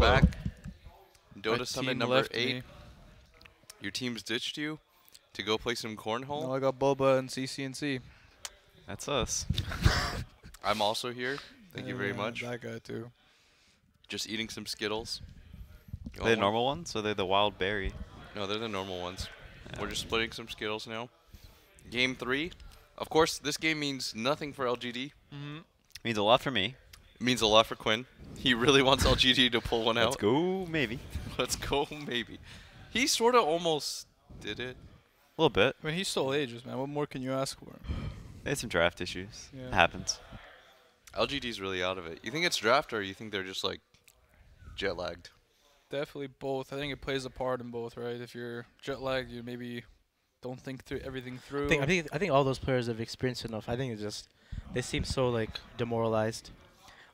back. My DOTA Summit team number left 8. me. Your team's ditched you to go play some cornhole. Now I got Boba and CC&C. That's us. I'm also here. Thank you very much. That guy too. Just eating some Skittles. You Are they want the one? normal ones or are they the wild berry? No, they're the normal ones. Yeah. We're just splitting some Skittles now. Game 3. Of course, this game means nothing for LGD. Means a lot for me. It means a lot for Quinn. He really wants LGD to pull one out. Let's go, maybe. Let's go, maybe. He sort of almost did it. A little bit. I mean, he's still ages, man. What more can you ask for? They had some draft issues. Yeah. It happens. LGD's really out of it. You think it's draft or you think they're just like jet lagged? Definitely both. I think it plays a part in both, right? If you're jet lagged, you maybe don't think through everything through. I think all those players have experienced enough. I think it's just they seem so like demoralized.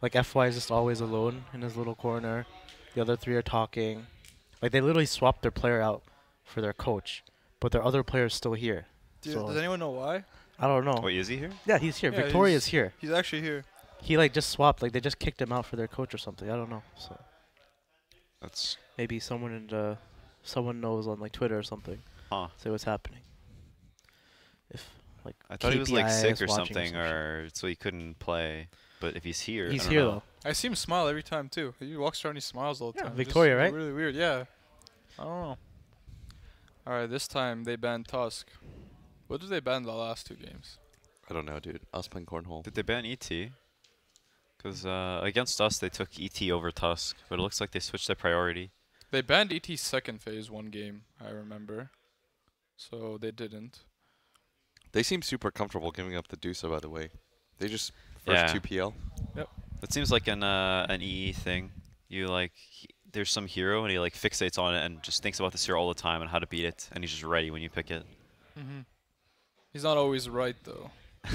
Like FY is just always alone in his little corner. The other three are talking. Like they literally swapped their player out for their coach, but their other player's still here. So Does anyone know why? I don't know. Wait, is he here? Yeah, he's here. Yeah, Victoria's here. He's actually here. He like just swapped. Like they just kicked him out for their coach or something. I don't know. So That's maybe someone knows on like Twitter or something. huh. Say what's happening. If like I thought he was like KPI sick is or watching something, some shit. or so he couldn't play. But if he's here, He's I don't here know. though. I see him smile every time too. He walks around, he smiles all the Yeah, time. Victoria, Just right? Really weird. Yeah. I don't know. All right, this time they banned Tusk. What did they ban the last 2 games? I don't know, dude. I was playing cornhole. Did they ban ET? Because against us, they took ET over Tusk, but it looks like they switched their priority. They banned ET's second phase 1 game, I remember. So they didn't. They seem super comfortable giving up the DOTA, by the way. They just first Yeah. 2 PL. That seems like an EE thing. You like, there's some hero and he like fixates on it and just thinks about this hero all the time and how to beat it, and he's just ready when you pick it. He's not always right though. I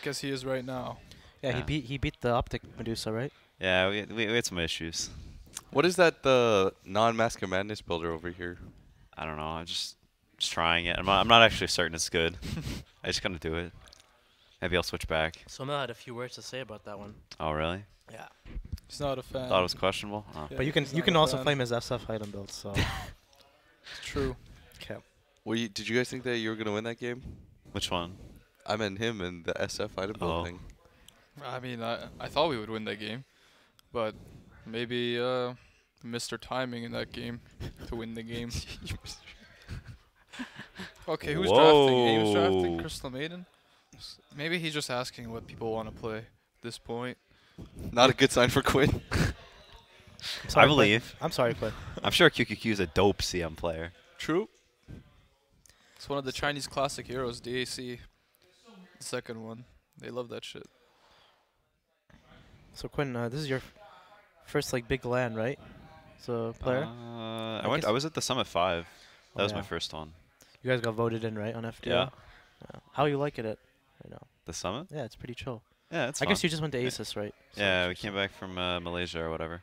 guess he is right now. Yeah, Yeah. he beat the Optic Medusa, right? Yeah, we had some issues. What is that, the non-Mask of Madness builder over here? I don't know. I'm just trying it. I'm not actually certain it's good. I just gotta do it. Maybe I'll switch back. Someone had a few words to say about that one. Oh really? Yeah. He's not a fan. Thought it was questionable. Oh. Yeah, But you he's can not a also fan. play him as SF item build, so It's true. okay. Did you guys think that you were going to win that game? Which one? I meant him and the SF item build Oh. thing. I mean, I thought we would win that game, but maybe missed our timing in that game to win the game. Okay, who's drafting? He was drafting Whoa. Crystal Maiden. Maybe he's just asking what people want to play at this point. Not a good sign for Quinn. I believe. I'm sorry, Quinn. I'm sure QQQ is a dope CM player. True. It's one of the Chinese classic heroes, DAC. The second one. They love that shit. So Quinn, this is your first like big LAN, right? So player, I guess- was at the Summit 5. That Oh, was my yeah. first one. You guys got voted in, right, on FDL? Yeah. How you liking it right now? The Summit? Yeah, it's pretty chill. Yeah, it's I fun. guess you just went to ASUS, right? So Yeah, we it's came back from Malaysia or whatever.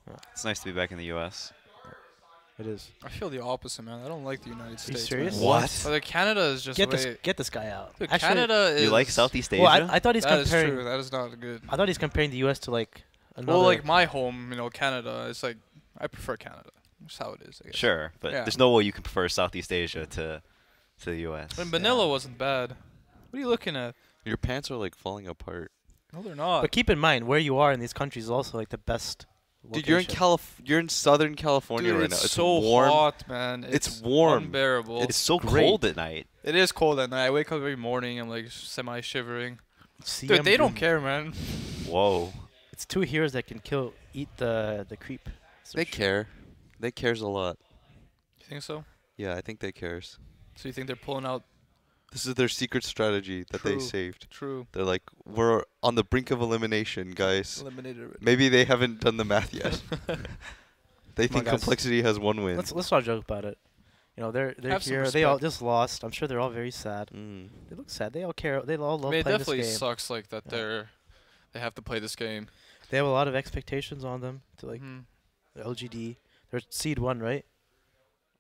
Yeah. It's nice to be back in the U.S. It is. I feel the opposite, man. I don't like the United Are you States. serious? Man. What? Like Canada is just Get this guy out. Dude, Actually, Canada is. You like Southeast Asia? well, I thought he's That is comparing. true. That is not good. I thought he's comparing the U.S. to like another. Well, like my home, Canada. It's like I prefer Canada. That's how it is. I guess. Sure, but Yeah. there's no way you can prefer Southeast Asia to the U.S. I mean, Manila wasn't bad. What are you looking at? Your pants are like falling apart. No, they're not. But keep in mind where you are in these countries is also like the best. Dude, you're in location. You're in Southern California Dude, right it's now. It's so warm. hot, man. It's warm. Unbearable. It's so great. cold at night. It is cold at night. I wake up every morning. I'm like semi-shivering. CM Dude, they don't Doom. care, man. Whoa. It's 2 heroes that can eat the creep. They care. They cares a lot. You think so? Yeah, I think they cares. So you think they're pulling out? This is their secret strategy that they True. saved. True. They're like, we're on the brink of elimination, guys. Eliminated it. Maybe they haven't done the math yet. They Come on, think guys. complexity has 1 win. Let's not joke about it. They're Have some here. They all respect. just lost. I'm sure they're all very sad. Mm. They look sad. They all care. They all I love mean, it playing definitely this game. sucks like that. Yeah. They have to play this game. They have a lot of expectations on them to like Mhm. the LGD. They're seed 1, right?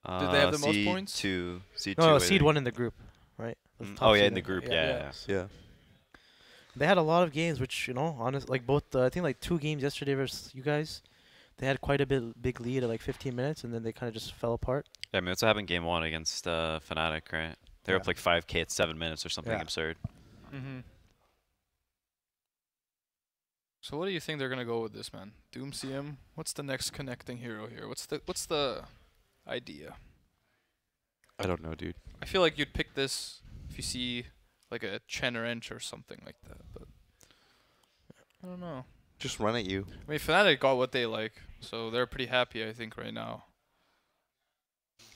Did they have the most points? C2. C2. No, I seed think. 1 in the group, right? The Mm, top oh yeah, seed in the group. Yeah. yeah. Yeah. They had a lot of games, which honest, like both. I think like 2 games yesterday versus you guys. They had quite a big lead at like 15 minutes, and then they kind of just fell apart. Yeah, I mean, that's what happened game 1 against Fnatic, right? They were up Yeah. like 5K at 7 minutes or something Yeah. absurd. Mm-hmm. So what do you think they're gonna go with this, man? Doom CM? What's the next connecting hero here? What's the idea? I don't know, dude. I feel like you'd pick this if you see like a Chen or Ench or something like that, but I don't know. Just run at you. I mean, Fnatic got what they like, so they're pretty happy, I think, right now.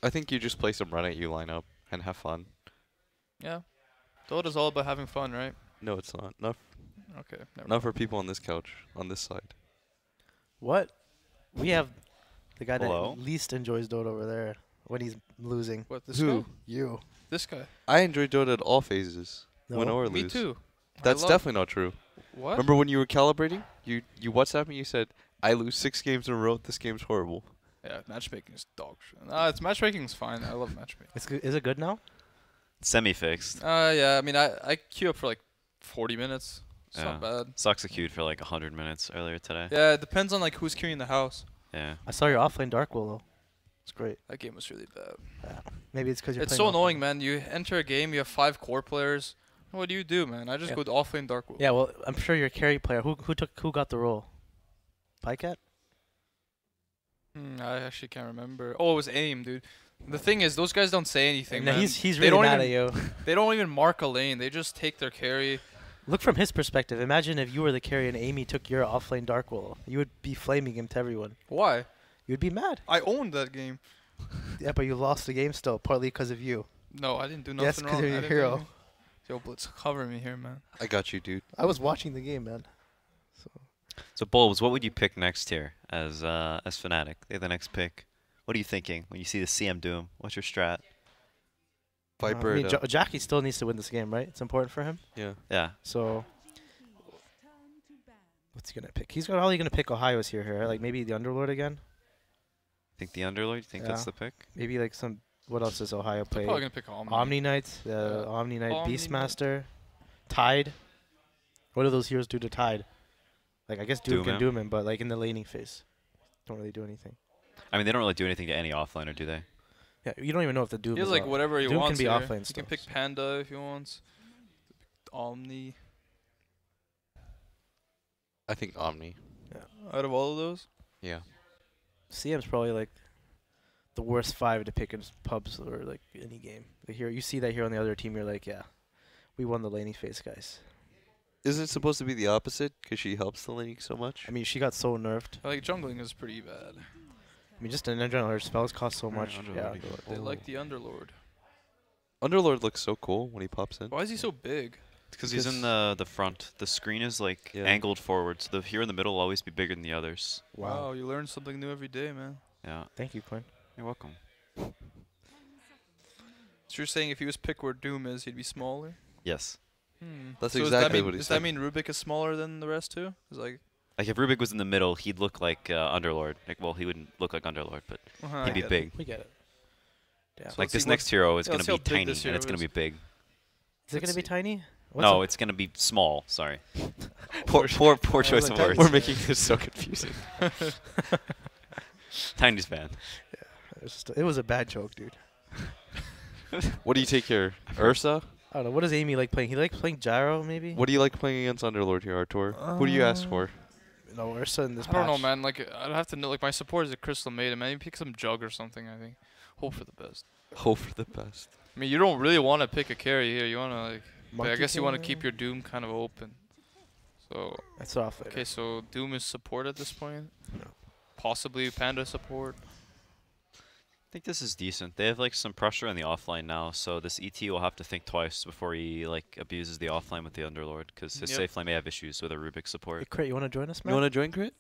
I think you just play some run at you lineup and have fun. Yeah. Dota's all about having fun, right? No, it's not. Not Okay. Never not for people on this couch, on this side. What? We have the guy Hello? that least enjoys Dota over there when he's losing. What, this Who? guy? You. This guy. I enjoy Dota at all phases, win No. or Me lose. too. I That's love- definitely not true. What? Remember when you were calibrating? You WhatsApp me. You said I lose 6 games in a row. This game's horrible. Yeah, matchmaking is dog shit. Nah, it's matchmaking's fine. I love matchmaking. Is it good now? Semi-fixed. Yeah, I mean, I queue up for like 40 minutes. It's not Yeah. bad. Sox queued for like 100 minutes earlier today. Yeah, it depends on like who's queuing the house. Yeah. I saw your offlane dark will though. It's great. That game was really bad. Maybe it's because you're. It's playing so annoying, man. You enter a game, you have 5 core players. What do you do, man? I just Yeah. go to offlane dark will. Yeah, well, I'm sure you're a carry player. Who got the role? Pycat? I actually can't remember. Oh, it was AIM, dude. The thing is, those guys don't say anything, No, man. he's They really don't mad even, at you. They don't even mark a lane. They just take their carry. Look from his perspective. Imagine if you were the carry and Amy took your offlane dark will. You would be flaming him to everyone. Why? You'd be mad. I owned that game. Yeah, but you lost the game still, partly because of you. No, I didn't do Yes, nothing 'cause wrong. you're I your didn't do hero. anything. Yo, Blitz, cover me here, man. I got you, dude. I was watching the game, man. So Bulbs, what would you pick next here as Fnatic? They're the next pick. What are you thinking when you see the CM Doom? What's your strat? Viper. I mean, Jackie still needs to win this game, right? It's important for him. Yeah. Yeah. So, what's he gonna pick? He's probably gonna pick Ohio's here. Like maybe the Underlord again. Think the Underlord? You think that's Yeah. the pick? Maybe like some. What else does Ohio play? Probably gonna pick Omni. Omni Knights, Yeah. Omni Knight, Omni Beastmaster, Tide. What do those heroes do to Tide? Like I guess Doom Doom can him. doom him, but like in the laning phase, don't really do anything. I mean, they don't really do anything to any offliner, do they? Yeah, you don't even know if the Doom He has is like off. whatever he Doom wants can be here. offlane He still, can pick so. Panda if he wants. Omni. I think Omni. Out of all of those? Yeah. CM's probably like the worst 5 to pick in pubs or like any game. The hero, you see that here on the other team, you're like, yeah, we won the laning phase, guys. Isn't it supposed to be the opposite? Because she helps the laning so much? I mean, she got so nerfed. Like jungling is pretty bad. I mean, just in general, her spells cost so much. Underlord Yeah, would be They cool. like the Underlord. Underlord looks so cool when he pops in. Why is he so big? Because he's in the front. The screen is like Yeah. angled forward, so the hero in the middle will always be bigger than the others. Wow, you learn something new every day, man. Yeah. Thank you, Quinn. You're welcome. So you're saying if he was picked where Doom is, he'd be smaller? Yes. That's So exactly what he does said. that mean Rubik is smaller than the rest too? Is like, Like if Rubik was in the middle, he'd look like Underlord. Like, well, he wouldn't look like Underlord, but he'd be big. We get it. Yeah. So Like let's see this what- next hero is yeah, going let's to see be how big tiny, this and hero it's going to is. be big. Is it Let's gonna be see. tiny? No, it's going to be small. Sorry. Poor I choice was of like, words. We're making this so confusing. Tiny's bad. it was a bad joke, dude. What do you take here? Ursa? I don't know. What does Amy like playing? He likes playing Gyro, maybe? What do you like playing against Underlord here, Artur? Who do you ask for? No, Ursa in this I don't know, patch. man. Like, I'd have to know. Like, my support is a Crystal Maiden. Maybe pick some Jug or something, I think. Hope for the best. Hope for the best. I mean, you don't really want to pick a carry here. You want to, like... But I Monkey guess you want to King? keep your Doom kind of open. So... That's off later. Okay, so Doom is support at this point? No. Possibly Panda support? I think this is decent. They have like some pressure on the offline now, so this ET will have to think twice before he like abuses the offline with the Underlord, because his Yep. safe lane may have issues with a Rubik Hey, support. Crit, you want to join us, man? You want to join Crit?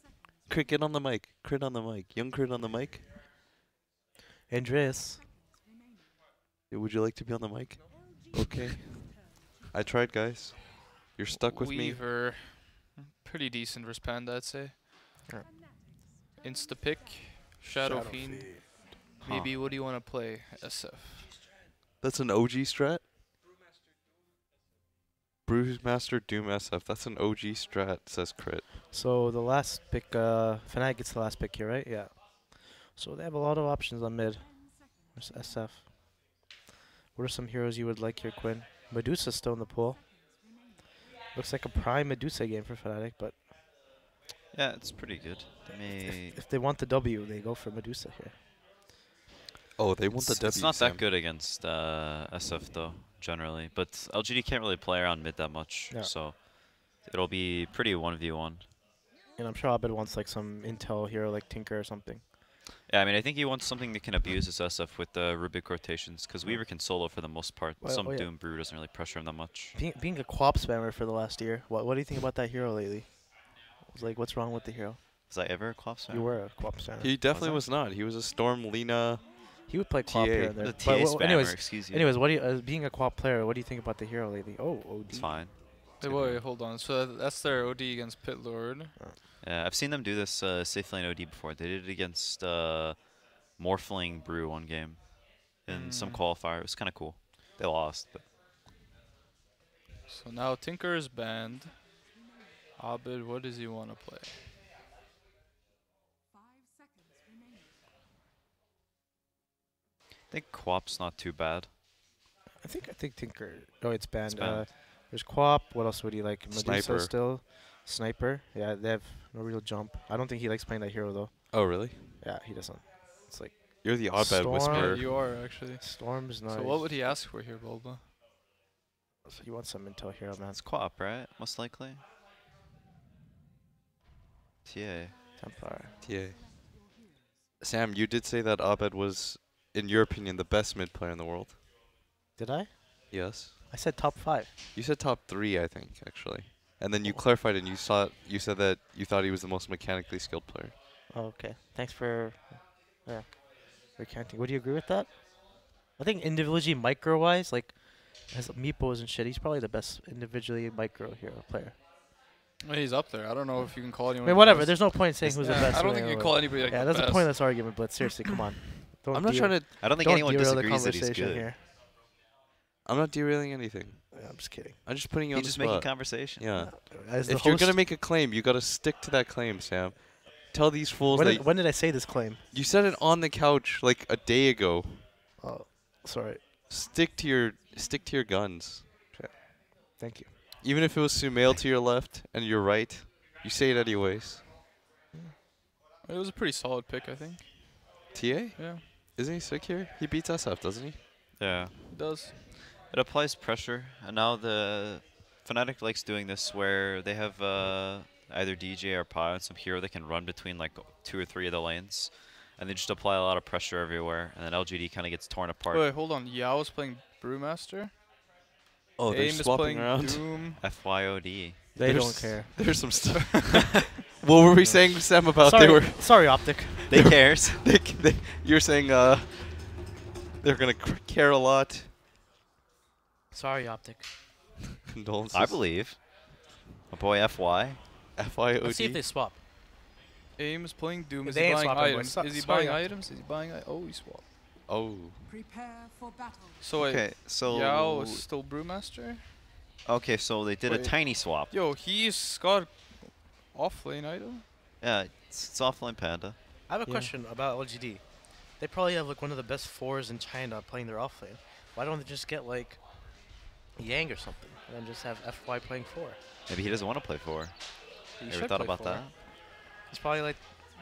Crit, get on the mic. Crit on the mic. Young Crit on the mic. Andreas. Would you like to be on the mic? Okay. I tried, guys. You're stuck with me. Weaver. Pretty decent versus Panda, I'd say. Yeah. Insta-pick. Shadow Fiend. Maybe what do you want to play? SF. That's an OG strat? Brewmaster Doom SF. That's an OG strat, says Crit. So the last pick, Fnatic gets the last pick here, right? Yeah. So they have a lot of options on mid. There's SF. What are some heroes you would like here, Quinn? Medusa's still in the pool. Looks like a prime Medusa game for Fnatic, but Yeah, it's pretty good. They may if they want the W, they go for Medusa here. Oh, they want the W. it's not Sam. that good against SF though, generally. But LGD can't really play around mid that much, Yeah. so it'll be pretty 1v1. And I'm sure Abed wants like some intel hero like Tinker or something. Yeah, I mean, I think he wants something that can abuse his SF with the Rubik rotations, because Weaver can solo for the most part. Well, Some oh yeah. Doom Brew doesn't really pressure him that much. Being a Quap spammer for the last year, what do you think about that hero lately? It's like, what's wrong with the hero? Was I ever a Quap spammer? You were a Quap spammer. He definitely Was was not. He was a Storm Lina. He would play Quap TA. here and there. The But TA spammer, anyways, excuse you. anyways, what do you being a Quap player? What do you think about the hero lately? Oh, OD. It's fine. Wait, wait, hold on. So that's their OD against Pit Lord. Yeah, I've seen them do this safe lane OD before. They did it against Morphling Brew one game in some qualifier. It was kind of cool. They lost, but So now Tinker is banned. Abed, what does he want to play? I think Quap's not too bad. I think Tinker. Oh, it's banned. banned. There's Quap. What else would he like? Medusa Sniper. still. Sniper. Yeah, they have no real jump. I don't think he likes playing that hero though. Oh, really? Yeah, he doesn't. It's like You're the odd bad Storm. whisperer. Yeah, you are actually. Storm's nice. So what would he ask for here, Bulba? He wants some intel hero, man. It's Quap, right? Most likely. TA. Templar. TA. Sam, you did say that Abed was, in your opinion, the best mid player in the world. Did I? Yes. I said top 5. You said top 3, I think, actually. And then you clarified and you said that you thought he was the most mechanically skilled player. Oh, okay. Thanks for recanting. Would you agree with that? I think individually micro-wise, like as Meepos and shit, he's probably the best individually micro hero player. Well, he's up there. I don't know if you can call I anyone. mean, the whatever. best. There's no point saying who's the Yeah, best. I don't or think you can whatever. call anybody like Yeah, the that's best. a pointless argument, but seriously, come on. Don't I'm not trying to. I don't think don't anyone derail the disagrees that he's conversation good. here. I'm not derailing anything. Yeah, I'm just kidding. I'm just putting you He's on the just making spot. conversation. Yeah. As the If you're host, gonna make a claim, you gotta stick to that claim, Sam. Tell these fools that when did I say this claim? you said it on the couch like a day ago. Oh, sorry. Stick to your guns. Thank you. Even if it was Sumail to your left and your right, you say it anyways. It was a pretty solid pick, I think. TA? Yeah, Isn't he sick here? He beats SF, doesn't he? Yeah. it does. It applies pressure, and now the Fnatic likes doing this where they have either DJ or Pi and some hero that can run between like 2 or 3 of the lanes, and they just apply a lot of pressure everywhere, and then LGD kind of gets torn apart. Wait, hold on. Yao is playing Brewmaster. Oh, they're Aim is swapping playing around. Doom. FYOD. They There's- don't care. There's some stuff. What were we saying, Sam, about sorry, they were? sorry, Optic. They cares. You're saying they're gonna care a lot. Sorry, Optic. Condolences. I believe. My boy FY. FYOD. Let's see if they swap. Aim is playing Doom. They Is he ain't buying swapping, boys. items? Is he Sorry, buying Optic. items? Is he buying? Oh, he swapped. Oh. Prepare for battle. So wait, Okay, so Yao is still Brewmaster. okay, so they did a Wait. tiny swap. Yo, he's got off-lane item. Yeah, it's offline Panda. I have a Yeah. question about LGD. They probably have like one of the best 4s in China playing their offlane. Why don't they just get like Yang or something and then just have FY playing 4? Maybe he doesn't want to play 4. He You ever should thought play about 4. that? He's probably like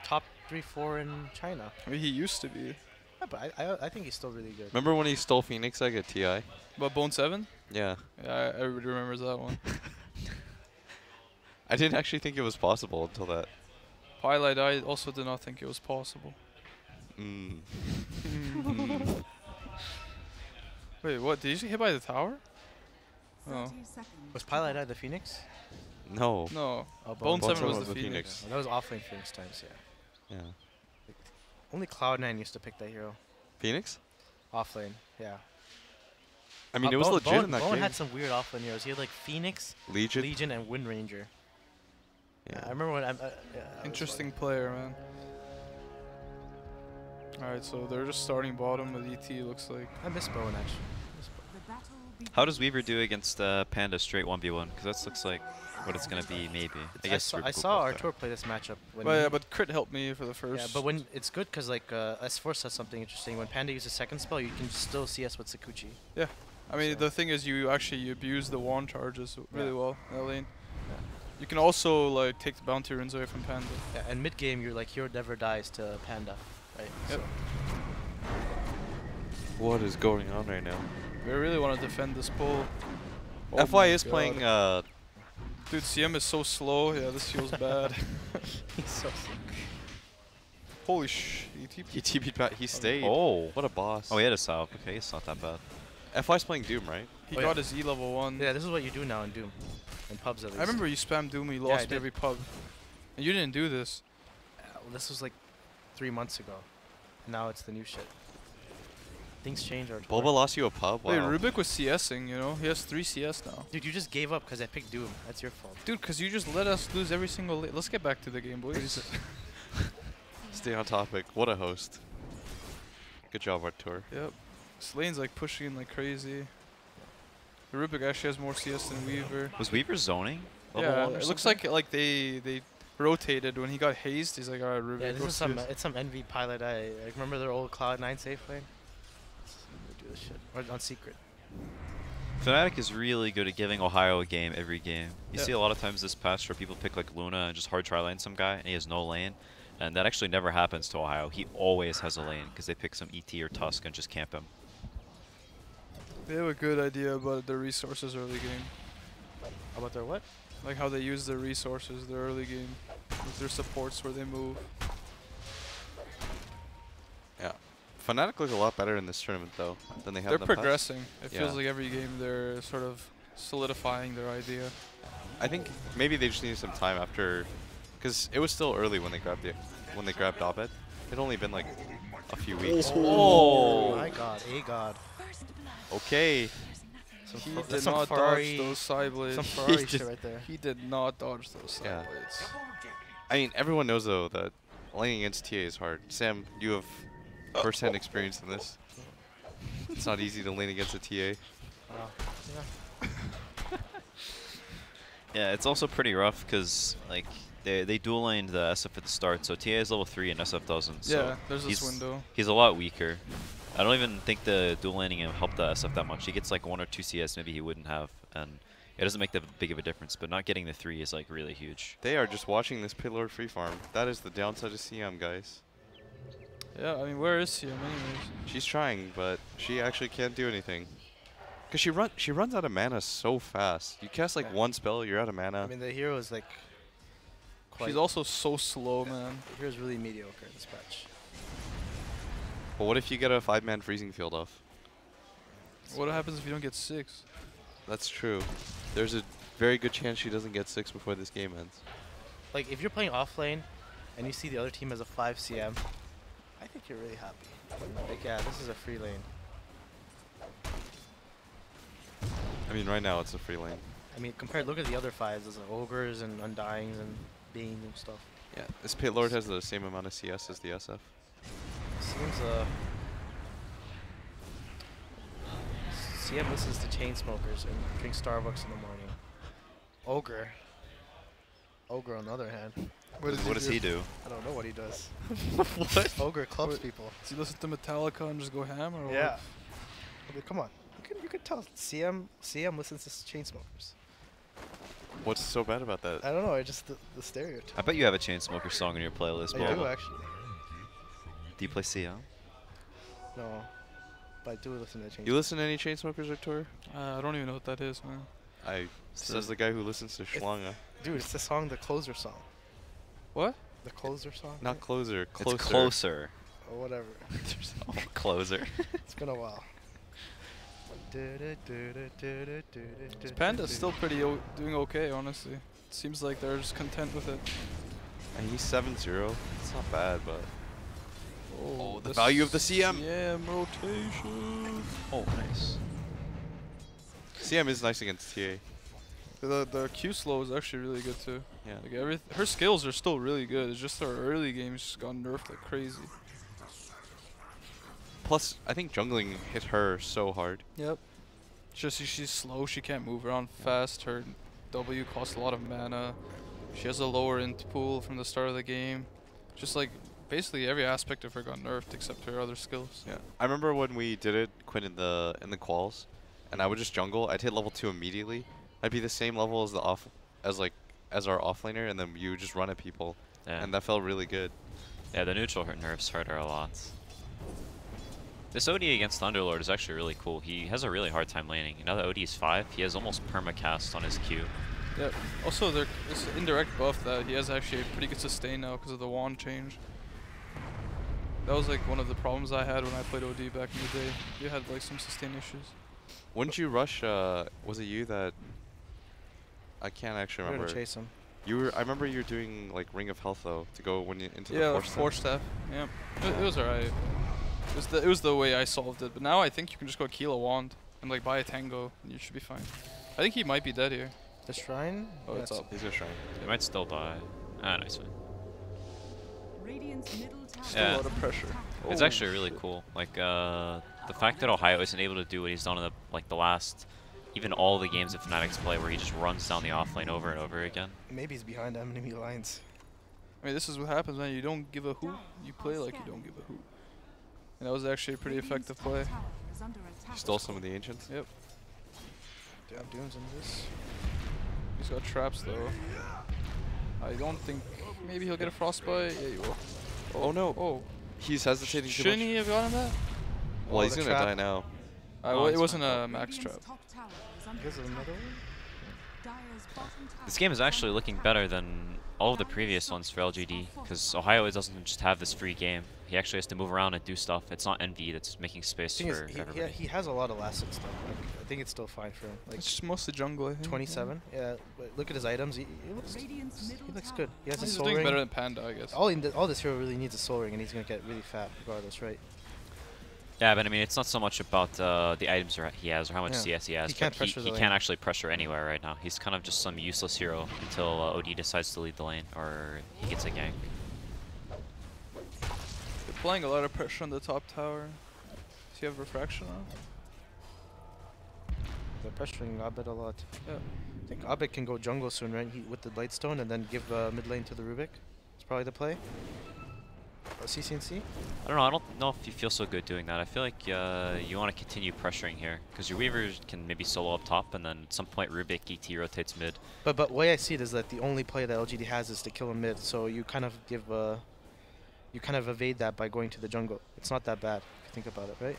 top 3-4 in China. I mean, he used to be. Yeah, but I think he's still really good. Remember when he stole Phoenix Egg at TI? But Bone 7? Yeah. Yeah, everybody remembers that one. I didn't actually think it was possible until that. Pilot, I also did not think it was possible. Mm. Wait, what? Did you get hit by the tower? Oh. 30 seconds. Was Pilot Eye the Phoenix? No. No. Oh, Bone 7 was was the the Phoenix. That was offlane Phoenix times, yeah. Yeah. Only Cloud9 used to pick that hero. Phoenix? Offlane, yeah. I mean, it was legit in that Bone game. had some weird offlane heroes. He had like Phoenix, Legion. Legion, and Wind Ranger. Yeah. I remember when I was Interesting player, man. Alright, so they're just starting bottom with ET, looks like. I miss Bone actually. The battle How does Weaver do against Panda straight 1v1? Because that looks like what it's going to be, maybe. I guess I Rubik will saw go Artur play this matchup. When But yeah, but crit helped me for the first. yeah, but when it's good because like S4 says something interesting. When Panda uses second spell, you can still CS with Sakuchi. I mean, So- the thing is, you abuse the wand charges really Yeah. well in that lane. Yeah. You can also like take the bounty runes away from Panda. Yeah, and mid game, you're like hero never dies to Panda, right? Yep. What is going on right now? We really want to defend this pull. Oh FY my is God. playing. Dude, CM is so slow. Yeah, this feels bad. He's so sick. Holy sh! He TP'd back. He stayed. Oh. What a boss. Oh, he had a salve. Okay, it's not that bad. FY's playing Doom, right? He Oh, got yeah. his E level 1. Yeah, this is what you do now in Doom, in pubs at least. I remember you spammed Doom, you Yeah, I lost did. every pub. And you didn't do this. Well, this was like 3 months ago. Now it's the new shit. Things change. Artur. Bulba lost you a pub? Wow. Wait, Rubik was CSing, you know? He has 3 CS now. Dude, you just gave up because I picked Doom. That's your fault. Dude, because you just let us lose every single Let's get back to the game, boys. Stay on topic. What a host. Good job, Artur. Yep. This lane's like pushing like crazy. Rubik actually has more CS than Weaver. Was Weaver zoning? Yeah, Level 1 or it looks something? like they rotated when he got hazed. He's like, alright, Rubik. Yeah, this go is some CS." it's some NV pilot. I remember their old Cloud9 safe lane. Let's do this shit or on secret. Fnatic is really good at giving Ohio a game every game. You Yeah. see a lot of times this patch where people pick like Luna and just hard try lane some guy and he has no lane. And that actually never happens to Ohio. He always has a lane because they pick some ET or Tusk and just camp him. They have a good idea about their resources early game. How about their what? Like how they use their resources, their early game. With their supports where they move. Yeah. Fnatic look a lot better in this tournament, though, than they have They're in the past. progressing. It Yeah. feels like every game they're sort of solidifying their idea. I think maybe they just needed some time after, because it was still early when they grabbed Abed. It'd only been like a few weeks. Oh my god, a god. Okay. Some He Fer- did that's some not Ferrari, dodge those side blades. some Ferrari just- shit right there. He did not dodge those side Yeah. blades. I mean, everyone knows though that laning against TA is hard. Sam, you have first-hand experience in this. It's not easy to lane against a TA. Wow. Yeah, it's also pretty rough because like they dual laned the SF at the start, so TA is level 3 and SF doesn't. So Yeah, there's this he's- window. He's a lot weaker. I don't even think the dual laning him helped the SF that much. He gets like 1 or 2 CS maybe he wouldn't have, and it doesn't make that big of a difference. But not getting the 3 is like really huge. They are just watching this Pillard free farm. That is the downside of CM, guys. Yeah, I mean, where is CM anyways? She's trying, but she actually can't do anything. Cause she runs out of mana so fast. You cast like Yeah. one spell, you're out of mana. I mean, the hero is like. Quite She's also so slow, man. The hero's really mediocre in this patch. But what if you get a 5-man freezing field off? What happens if you don't get 6? That's true. There's a very good chance she doesn't get 6 before this game ends. Like, if you're playing off lane and you see the other team has a 5 CM, I think you're really happy. Like, yeah, this is a free lane. I mean, right now it's a free lane. I mean, look at the other 5s. There's like ogres and undyings and beings and stuff. Yeah, this Pit Lord has the same amount of CS as the SF. Seems CM listens to chain smokers and drinks Starbucks in the morning. Ogre, on the other hand, What does he do? I don't know what he does. What? Ogre clubs Wait. people. Does he listen to Metallica and just go ham or Yeah. what? I mean, come on. You can tell CM listens to chain smokers. What's so bad about that? I don't know. It's just the stereotype. I bet you have a Chainsmoker song in your playlist, I Boba. do actually. Do you play CM? No, but I do listen to chain. You listen to any Chainsmokers, Artur? I don't even know what that is, man. Says the guy who listens to Schlanga. Dude, it's the song, the closer song. What? The closer song. Not closer, closer. It's closer. Or whatever. Closer. It's been a while. Panda's still pretty doing okay, honestly. It seems like they're just content with it. And he's 7-0. It's not bad, but Oh, the value of the CM. CM rotation. Oh, nice. CM is nice against TA. The Q slow is actually really good too. Yeah. Like her skills are still really good. It's just her early games just got nerfed like crazy. Plus, I think jungling hit her so hard. Yep. Just she's slow. She can't move around fast. Her W costs a lot of mana. She has a lower int pool from the start of the game. Just like basically every aspect of her got nerfed except her other skills. Yeah, I remember when we did it, Quinn, in the quals, and I would just jungle. I'd hit level 2 immediately. I'd be the same level as as our offlaner, and then you would just run at people, Yeah. and that felt really good. Yeah, the neutral nerfs hurt her a lot. This OD against Thunderlord is actually really cool. He has a really hard time laning. Now that OD is 5, he has almost permacast on his Q. Yeah. Also, there's an indirect buff that he has actually a pretty good sustain now because of the wand change. That was like one of the problems I had when I played OD back in the day. You had like some sustain issues. Wouldn't you rush? Was it you that? I can't actually We're remember. gonna chase him. I remember you were doing like Ring of Health though to go into Yeah, the force staff. Yeah, it was alright. It was the way I solved it. But now I think you can just go kill a wand and like buy a tango and you should be fine. I think he might be dead here. The shrine? Oh, it's up. He's gonna shrine. He might still die. Ah, nice win. Still Yeah. a lot of pressure. It's Oh, actually really cool. Like the fact that Ohio isn't able to do what he's done in the last, even all the games that Fnatic's play, where he just runs down the offlane over and over again. Maybe he's behind enemy lines. I mean, this is what happens when you don't give a hoot. You play like you don't give a hoot. And that was actually a pretty effective play. Stole some of the ancients. Yep. Damn, Doom's in this. He's got traps though. I don't think maybe he'll get a frostbite. Yeah, he will. Oh no! Oh, He's hesitating too shouldn't much. he have gotten that? Well, Oh, he's the gonna trap. die now. Well, it it's wasn't a max trap. Because of the middle? This game is actually looking better than all of the previous ones for LGD, because Ohio doesn't just have this free game. He actually has to move around and do stuff. It's not Envy that's making space Thing is, for everybody. he has a lot of last hit stuff. Like, I think it's still fine for him. Like It's just mostly jungle, I think. 27. Yeah, but look at his items. He looks good. He has a He's soul doing ring. better than Panda, I guess. All this hero really needs a soul ring, and he's gonna get really fat regardless, right? Yeah, but I mean, it's not so much about the items he has or how much Yeah. CS he has. He can't but pressure he the can't lane. actually pressure anywhere right now. He's kind of just some useless hero until OD decides to lead the lane or he gets a gank. They're applying a lot of pressure on the top tower. Does he have refraction on? They're pressuring Abed a lot. Yeah. I think Abed can go jungle soon, right? With the Lightstone, and then give mid lane to the Rubik. It's probably the play. CCNC? I don't know. I don't know if you feel so good doing that. I feel like you want to continue pressuring here because your Weaver can maybe solo up top, and then at some point Rubik ET rotates mid. But way I see it is that the only play that LGD has is to kill him mid. So you kind of give you kind of evade that by going to the jungle. It's not that bad if you think about it, right?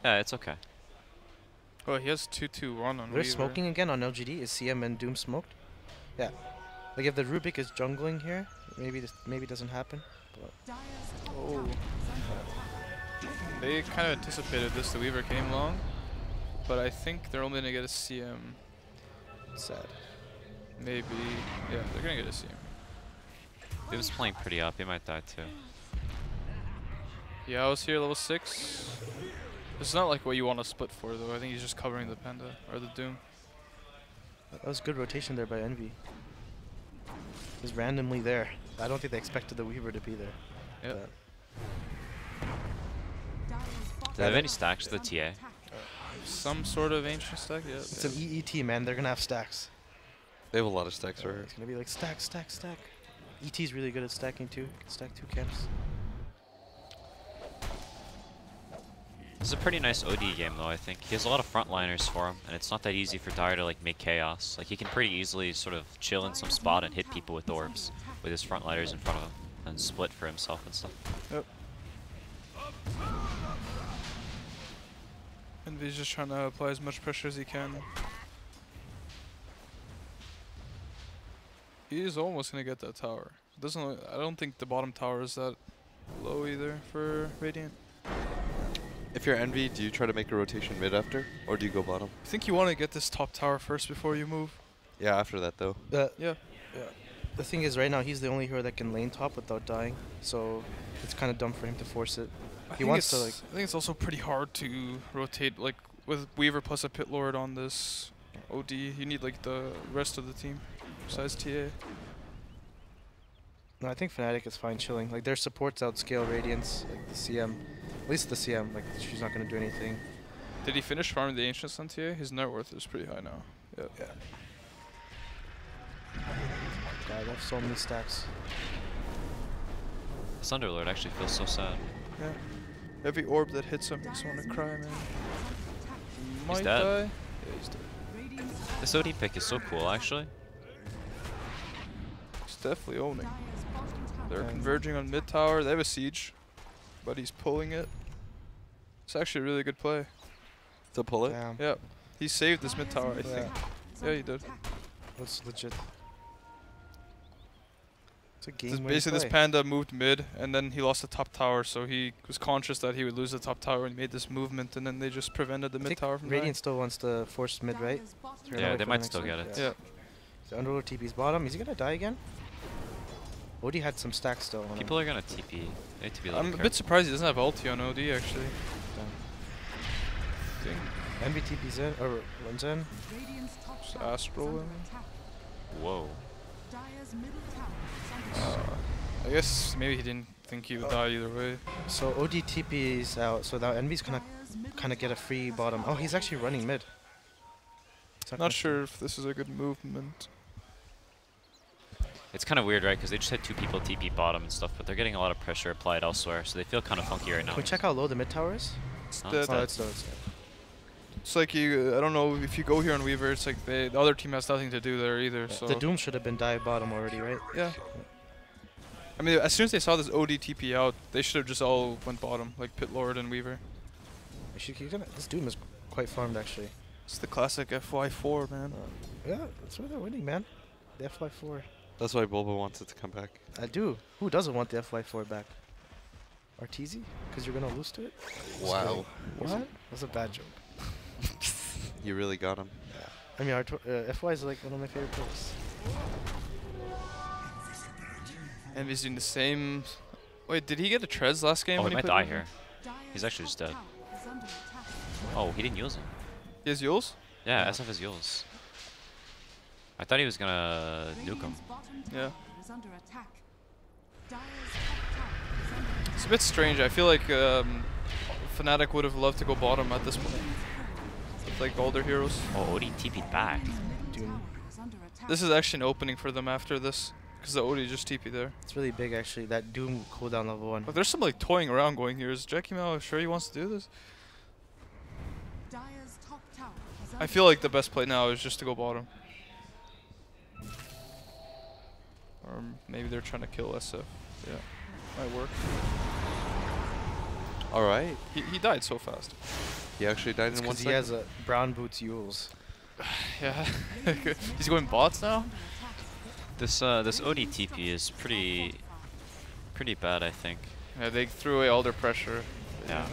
Yeah, it's okay. Oh, he has 2-2-1 on They're Weaver. smoking again on LGD. Is CM and Doom smoked? Yeah. Like if the Rubik is jungling here, maybe this doesn't happen. But Oh. They kind of anticipated this. The Weaver came long, but I think they're only gonna get a CM. sad. Maybe. Yeah, they're gonna get a CM. He was playing pretty up. He might die too. Yeah, I was here level 6. It's not like what you want to split for though. I think he's just covering the Panda or the Doom. That was good rotation there by Envy. He's randomly there. I don't think they expected the Weaver to be there. Yep. Do they have any stacks to the TA? Some sort of ancient stack. Yeah. It's an EET, man. They're gonna have stacks. They have a lot of stacks for her. It's gonna be like stack, stack, stack. ET's really good at stacking too. Can stack 2 camps. It's a pretty nice OD game though, I think. He has a lot of frontliners for him, and it's not that easy for Dire to like make chaos. Like he can pretty easily sort of chill in some spot and hit people with orbs with his frontliners in front of him and split for himself and stuff. Yep. Envy's just trying to apply as much pressure as he can. He's almost gonna get that tower. I don't think the bottom tower is that low either for Radiant. If you're Envy, do you try to make a rotation mid after, or do you go bottom? I think you want to get this top tower first before you move. Yeah, after that though. Yeah. The thing is, right now he's the only hero that can lane top without dying, so it's kind of dumb for him to force it. I He think wants to, it's- I think it's also pretty hard to rotate like with Weaver plus a Pit Lord on this OD. You need like the rest of the team besides TA. No, I think Fnatic is fine chilling. Like their supports outscale Radiance, like the CM, at least the CM. Like she's not gonna do anything. Did he finish farming the Ancients on TA? His net worth is pretty high now. Yep. Yeah. God, they have so many stacks. This Underlord actually feels so sad. Yeah. Every orb that hits him makes him want to cry, man. He might dead. die. Yeah, he's dead. This OD pick is so cool, actually. He's definitely owning. They're converging on mid tower. They have a siege, but he's pulling it. It's actually a really good play. To pull it? Damn. Yeah. He saved this mid tower, I think. Yeah, he did. That's legit. It's a game. Basically, this panda moved mid, and then he lost the top tower, so he was conscious that he would lose the top tower, and he made this movement, and then they just prevented the mid tower from dying. Radiant still wants to force mid, right? Yeah, they might still get it. Yeah. So Underlord TP's bottom. Is he gonna die again? OD had some stacks still on People are gonna TP. They need to be a little I'm a careful. bit surprised he doesn't have ulti on OD, actually. Envy TP's in, or runs in. Just Astral in. Whoa. I guess maybe he didn't think he would die either way. So OD TP's out, so now Envy's gonna kind of get a free bottom. Oh, he's actually running mid. Not sure if this is a good movement. It's kind of weird, right? Because they just had 2 people TP bottom and stuff, but they're getting a lot of pressure applied elsewhere, so they feel kind of funky right now. Can we check how low the mid tower is? Huh? dead. Oh, it's low. It's dead. It's like you, I don't know, if you go here on Weaver, it's like the other team has nothing to do there either, so. The Doom should have been dive bottom already, right? Yeah. I mean, as soon as they saw this OD TP out, they should have just all went bottom, like Pit Lord and Weaver. This Doom is quite farmed actually. It's the classic FY4, man. Yeah, that's why they're winning, man. The FY4. That's why Boba wants it to come back. I do. Who doesn't want the FY4 back? Arteezy? Because you're gonna lose to it? Wow. What? That's a bad joke. You really got him. I mean, FY is like one of my favorite picks. Envy's doing the same. Wait, did he get a Trez last game? Oh, when he might played die Weaver? here. He's actually just dead. Oh, he didn't use him. He has Yules? Yeah, SF is Yules. I thought he was gonna nuke him. Yeah. It's a bit strange. I feel like Fnatic would have loved to go bottom at this point. With like all their heroes. Oh, OD TP'd back. Doom. This is actually an opening for them after this. Because the OD just TP there. It's really big actually. That Doom cooldown level 1. But there's some like toying around going here. Is Jackie Mao sure he wants to do this? I feel like the best play now is just to go bottom. Or maybe they're trying to kill SF. Yeah, might work. All right. He died so fast. He actually died in 1 Because second. he has a brown boots Yules. Yeah. He's going bots now? This OD TP is pretty bad, I think. Yeah, they threw away all their pressure. Yeah.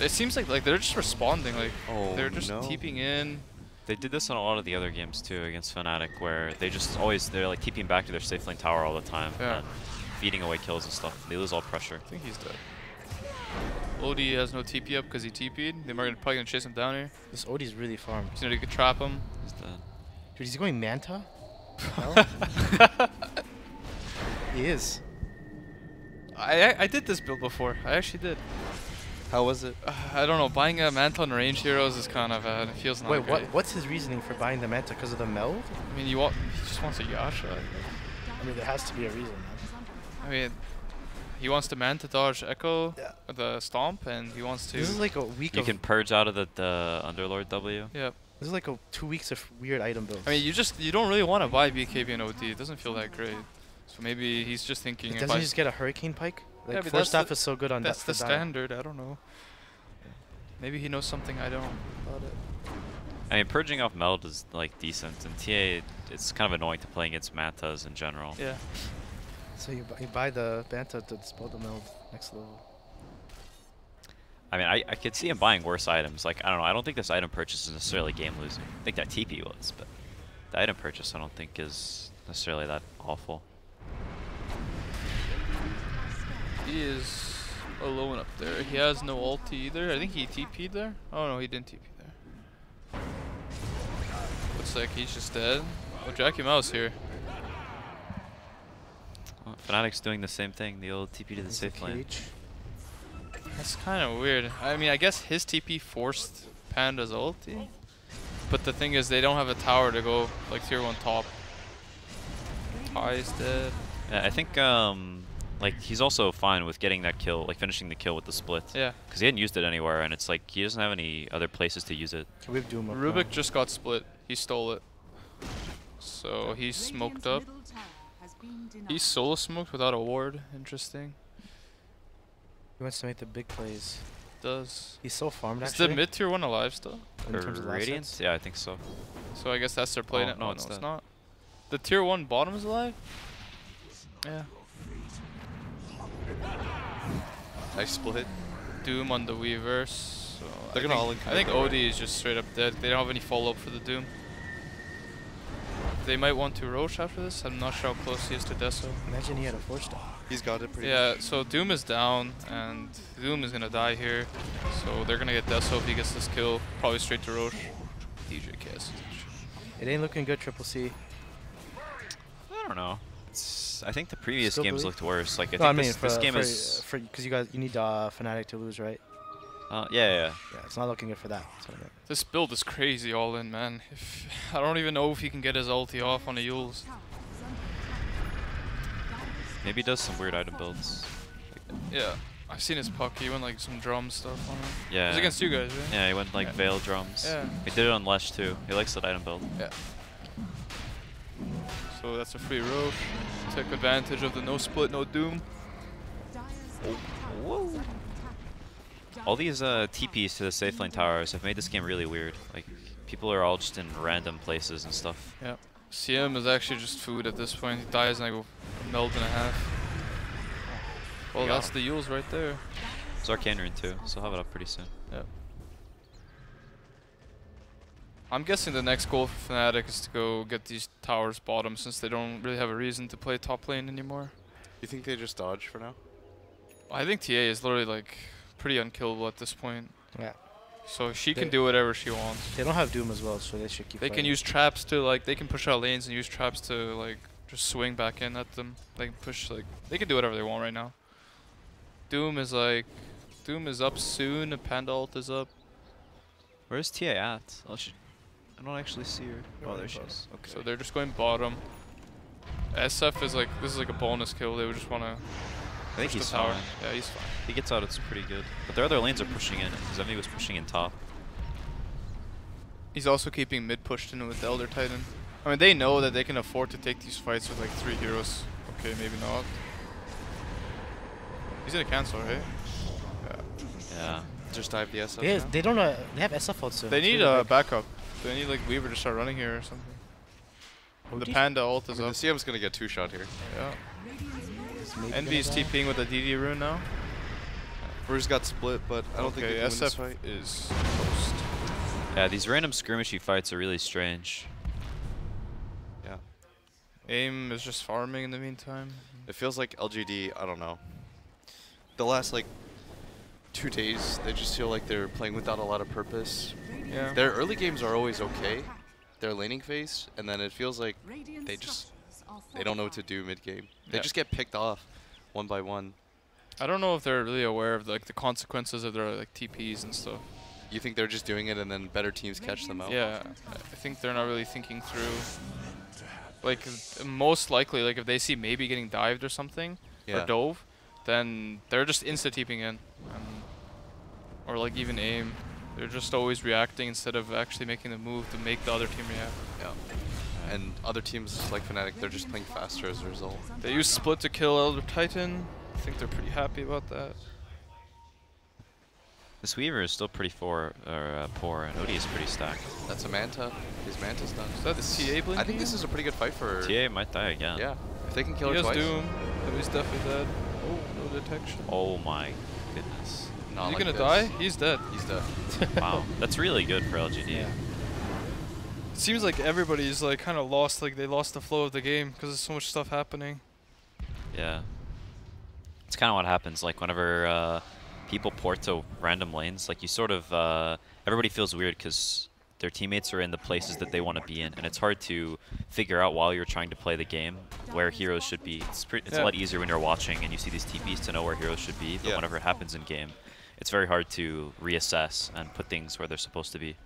It seems like they're just responding. Like Oh, they're just no. TPing in. They did this on a lot of the other games too against Fnatic, where they just they're like TPing back to their safe lane tower all the time, Yeah. and feeding away kills and stuff. They lose all pressure. I think he's dead. OD has no TP up because he TP'd. They're probably gonna chase him down here. This OD's really farmed. So you could trap him. He's dead. Dude, he's going Manta? He is. I did this build before. I actually did. How was it? I don't know. Buying a Manta on range heroes is kind of it feels not Wait, great. what's his reasoning for buying the Manta? Because of the meld? I mean, he just wants a Yasha. I mean, there has to be a reason, man. I mean, he wants to Manta dodge Echo, Yeah. the Stomp, and he wants to. This is like a week You of... can purge out of the Underlord W. Yeah. This is like 2 weeks of weird item builds. I mean, you don't really want to buy BKB and OD. It doesn't feel that great. So maybe he's just thinking. if doesn't I he just get a Hurricane Pike? Yeah, Like, but Force that's Staff the- is so good on That's that. the for that. standard. I don't know. Maybe he knows something I don't about it. I mean, purging off meld is like decent, and TA it's kind of annoying to play against Mantas in general. Yeah. So you buy the Manta to dispel the meld next level. I mean, I could see him buying worse items. Like, I don't know. I don't think this item purchase is necessarily game losing. I think that TP was, but the item purchase I don't think is necessarily that awful. He is alone up there. He has no ulti either. I think he TP'd there. Oh no, he didn't TP there. Looks like he's just dead. Oh, Jackie Mouse here. Well, Fnatic's doing the same thing. The old TP to the There's safe lane. cage. That's kind of weird. I mean, I guess his TP forced Panda's ulti. But the thing is, they don't have a tower to go like tier 1 top. Ty's dead. Yeah, I think like he's also fine with getting that kill, like finishing the kill with the split. Yeah. Because he hadn't used it anywhere, and it's like he doesn't have any other places to use it. Can we have Doom up Rubik now? just got split. He stole it. So he's smoked up. He's solo smoked without a ward. Interesting. He wants to make the big plays. Does. He's so farmed Is actually. the mid tier 1 alive still? in For terms of Radiant? assets. Yeah, I think so. So I guess that's their play Oh, now. no, Oh, it's no, it's not. not. The tier 1 bottom is alive? Yeah. Nice split. Doom on the Weavers. So They're I gonna think- all in I think commit, right? OD is just straight up dead. They don't have any follow up for the Doom. They might want to Roche after this. I'm not sure how close he is to Deso. Imagine he had a 4-star. He's got it pretty Yeah, so Doom is down, and Doom is gonna die here. So they're gonna get Deso if he gets this kill. Probably straight to Roche. DJ Cass. It ain't looking good, Triple C. I don't know. I think the previous Still games believe? looked worse. Like I No, I think mean this game is. because you need Fnatic to lose, right? Yeah. Yeah, it's not looking good for that. That's what I meant. This build is crazy all in, man. I don't even know if he can get his ulti off on the Yules. Maybe he does some weird item builds. Yeah, I've seen his puck. He went like some drum stuff on it. Yeah. It was against you guys, right? Yeah, he went like Yeah. Veil drums. Yeah. He did it on Lesh too. He likes that item build. Yeah. So that's a free Roche. Take advantage of the no split, no Doom. Whoa. All these TPs to the safe lane towers have made this game really weird. Like, people are all just in random places and stuff. Yeah. CM is actually just food at this point. He dies in like a meld and a half. Well, Yeah. that's the Yules right there. It's Arcane Rune too, so I'll have it up pretty soon. Yeah. I'm guessing the next goal for Fnatic is to go get these towers bottom since they don't really have a reason to play top lane anymore. You think they just dodge for now? I think TA is literally like pretty unkillable at this point. Yeah. So she can They- do whatever she wants. They don't have Doom as well, so they should keep They can fighting. use traps to like, they can push out lanes and use traps to like just swing back in at them. They can push like, they can do whatever they want right now. Doom is up soon, and Panda ult is up. Where's TA at? I don't actually see her. Oh, there she is. Okay. So they're just going bottom. SF is like, this is like a bonus kill. They would just want to I think push the he's tower. fine. Yeah, he's fine. He gets out, it's pretty good. But their other lanes are pushing in. Zemi was pushing in top. He's also keeping mid pushed in with the Elder Titan. I mean, they know that they can afford to take these fights with like 3 heroes. Okay, maybe not. He's gonna cancel, right? Yeah. Yeah. Just dive the SF They, now? they don't. They have SF also. They It's need really a big. backup. They need like Weaver to start running here or something. The OD? Panda ult I is mean, the up. CM's gonna get 2-shot here. Yeah. Is maybe Envy's gonna die? TPing with a DD rune now. Bruce got split, but I don't think Okay, they can win this SF fight. is toast. Yeah, these random skirmishy fights are really strange. Yeah. AIM is just farming in the meantime. It feels like LGD, I don't know. The last like 2 days, they just feel like they're playing without a lot of purpose. Yeah. Their early games are always okay, their laning phase, and then it feels like they don't know what to do mid game. They Yeah. just get picked off one by one. I don't know if they're really aware of like the consequences of their like TPs and stuff. You think they're just doing it and then better teams catch them out? Yeah, I think they're not really thinking through. Like, most likely, like if they see maybe getting dived or something, Yeah. or dove, then they're just insta-teeping in. Or like even aim. They're just always reacting instead of actually making the move to make the other team react. Yeah. And other teams like Fnatic, they're just playing faster as a result. They use split to kill Elder Titan. I think they're pretty happy about that. This Weaver is still pretty poor, and OD is pretty stacked. That's a Manta. His Manta's done. Is that the TA blink? I think this is a pretty good fight for... TA might die again. Yeah. If they can kill He her has twice. Doom, but he's definitely dead. Oh, no detection. Oh my goodness. Not Is he like gonna this. die? He's dead. He's dead. Wow. That's really good for LGD. Yeah. It seems like everybody's like kind of lost, like they lost the flow of the game because there's so much stuff happening. Yeah. It's kind of what happens, like whenever people port to random lanes, like you sort of, everybody feels weird because their teammates are in the places that they want to be in, and it's hard to figure out while you're trying to play the game where heroes should be. It's a lot easier when you're watching and you see these TPs to know where heroes should be, but whenever it happens in game, it's very hard to reassess and put things where they're supposed to be.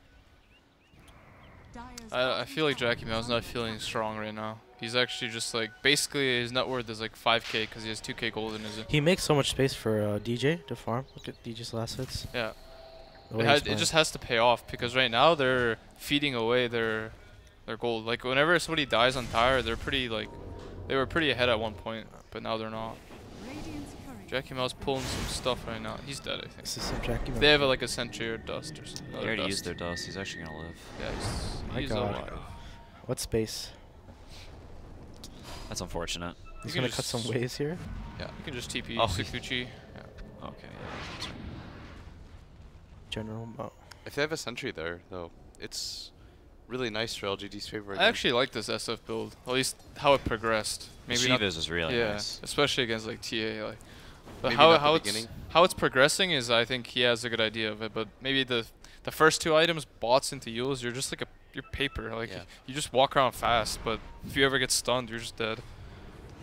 I feel like Jackie Mao's not feeling strong right now. He's actually just like, basically his net worth is like 5k because he has 2k gold in his. He makes so much space for DJ to farm. Look at DJ's last hits. Yeah. The way he's It just has to pay off because right now they're feeding away their gold. Like whenever somebody dies on tire, they're pretty like, they were pretty ahead at one point, but now they're not. Jackie Mao's pulling some stuff right now. He's dead, I think. This is some Jackie Mao. They have like a sentry or dust or something. They already used their dust. He's actually gonna live. Yeah, he's My God. alive. What space? That's unfortunate. He's can gonna cut just- some waves here. You can just TP Oh, Sikuchi. Okay. Yeah. General Mao. If they have a sentry there, though, it's really nice for LGD's favor. I actually like this SF build, at least how it progressed. Maybe not, Shiva's is really yeah, nice. especially against like TA. Like, but Maybe how not the how it's beginning. how it's progressing is, I think he has a good idea of it. But maybe the first two items, bots into Yules, you're just like you're paper. Like you just walk around fast, but if you ever get stunned, you're just dead.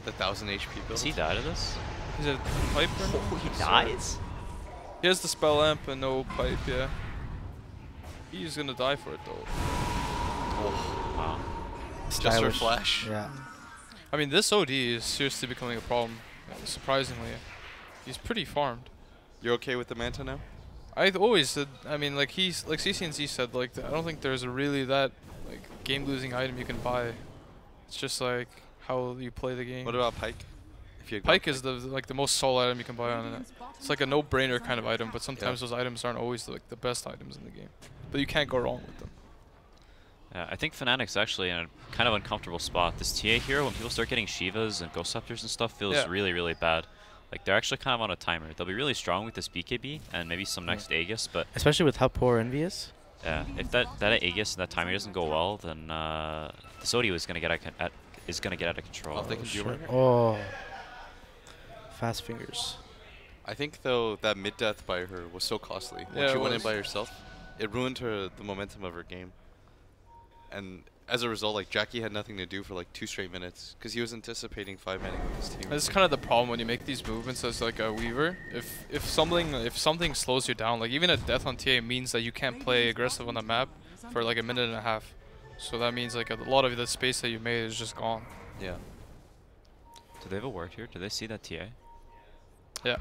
The 1000 HP build. Does he die to this? He's a piper. Oh, he dies? He has the spell lamp and no pipe. Yeah. He's gonna die for it though. Wow. Just for Stylish. flash. Yeah. I mean, this OD is seriously becoming a problem. Surprisingly, he's pretty farmed. You're okay with the Manta now? I always said, I mean, like he's like CCNZ said, like I don't think there's a really that like game-losing item you can buy. It's just like how you play the game. What about Pike? If you Pike is the most solid item you can buy on it. It's like a no-brainer kind of item, but sometimes those items aren't always like the best items in the game. But you can't go wrong with them. Yeah, I think Fnatic's actually in a kind of uncomfortable spot. This TA hero, when people start getting Shivas and Ghost Scepters and stuff, feels really, really bad. Like, they're actually kind of on a timer. They'll be really strong with this BKB and maybe some next Aegis, but... Especially with how poor Envy is. Yeah, if that Aegis and that timer doesn't go well, then this OD is going to get out of control. Oh, they can do Shit. it. Oh. Fast fingers. I think, though, that mid-death by her was so costly. Yeah, Once she it went in was. by herself, it ruined the momentum of her game. And as a result, like, Jackie had nothing to do for like 2 straight minutes because he was anticipating 5-manning with his team. This is kind of the problem when you make these movements as like a Weaver. If something slows you down, like even a death on TA means that you can't play aggressive on the map for like a minute and a half. So that means like a lot of the space that you made is just gone. Yeah. Do they have a ward here? Do they see that TA? Yeah.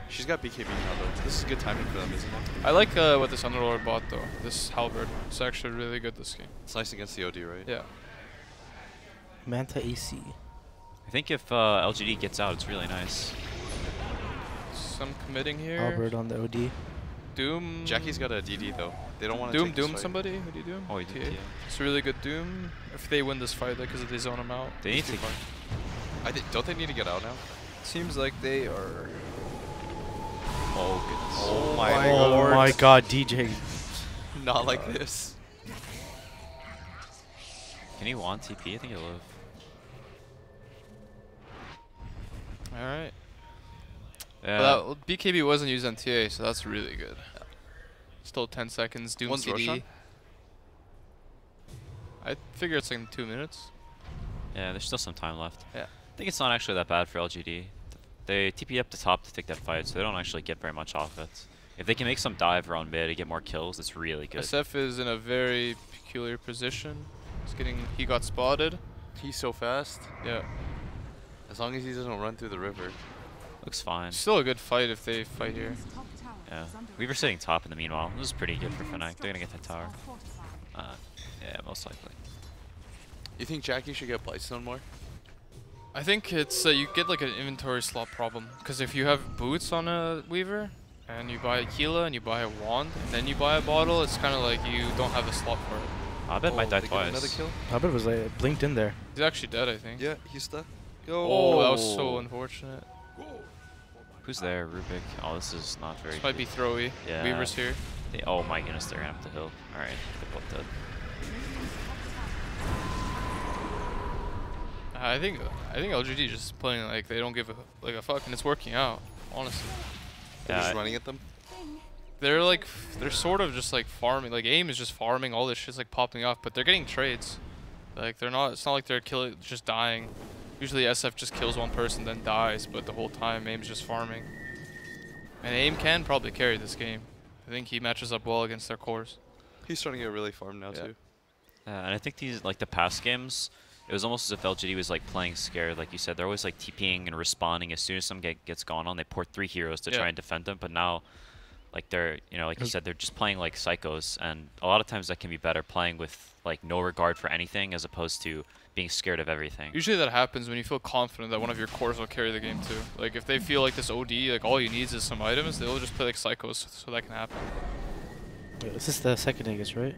She's got BKB now, though. This is good timing for them, isn't it? I like what this Underlord bought though. This Halberd. It's actually really good this game. It's nice against the OD, right? Yeah. Manta AC. I think if LGD gets out, it's really nice. Some committing here. Albert on the OD. Doom. Jackie's got a DD, though. They don't want to Doom take this fight. somebody. Who do you Doom? Oh, he did TA. TA. It's a really good Doom. If they win this fight, because they zone him out. They need to... Don't they need to get out now? Seems like they are. Oh, goodness. Oh my Oh my god, DJ. Not like this. Can he want TP? I think he'll live. Alright. Yeah. Well, BKB wasn't used on TA, so that's really good. Still 10 seconds. Doom One's CD. Roshan? I figure it's like 2 minutes. Yeah, there's still some time left. Yeah. I think it's not actually that bad for LGD. They TP up the top to take that fight, so they don't actually get very much off it. If they can make some dive around mid to get more kills, it's really good. SF is in a very peculiar position. He got spotted. He's so fast. Yeah. As long as he doesn't run through the river. Looks fine. Still a good fight if they fight here. Yeah. Weaver sitting top in the meanwhile. This is pretty good for Fnatic. They're gonna get that tower. Yeah, most likely. You think Jackie should get Blightstone more? I think it's you get like an inventory slot problem because if you have boots on a Weaver and you buy a Keela and you buy a wand and then you buy a bottle, it's kind of like you don't have a slot for it. I bet might die they get another twice. kill? Albert was like blinked in there. He's actually dead, I think. Yeah, he's stuck. Oh, that was so unfortunate. Who's there? Rubik. Oh, this is not very This might be throwy. Yeah. Weaver's here. Oh my goodness, they're gonna have to heal. Alright, they're both dead. I think LGD just playing like they don't give a fuck and it's working out, honestly. They're Yeah, just running at them. they're sort of just like farming. Like AIM is just farming. All this shit's like popping off, but they're getting trades. Like they're not. It's not like they're just dying. Usually SF just kills one person then dies, but the whole time AIM's just farming. And AIM can probably carry this game. I think he matches up well against their cores. He's starting to get really farmed now Yeah. too. And I think these, like the past games, it was almost as if LGD was like playing scared. Like you said, they're always like TPing and responding as soon as some gets gone on. They port 3 heroes to Yeah. try and defend them. But now, like they're, you know, like you said, they're just playing like psychos. And a lot of times that can be better playing with like no regard for anything as opposed to being scared of everything. Usually that happens when you feel confident that one of your cores will carry the game too. Like if they feel like this OD, like all you need is some items, they'll just play like psychos so that can happen. Wait, this is the second Aegis, right?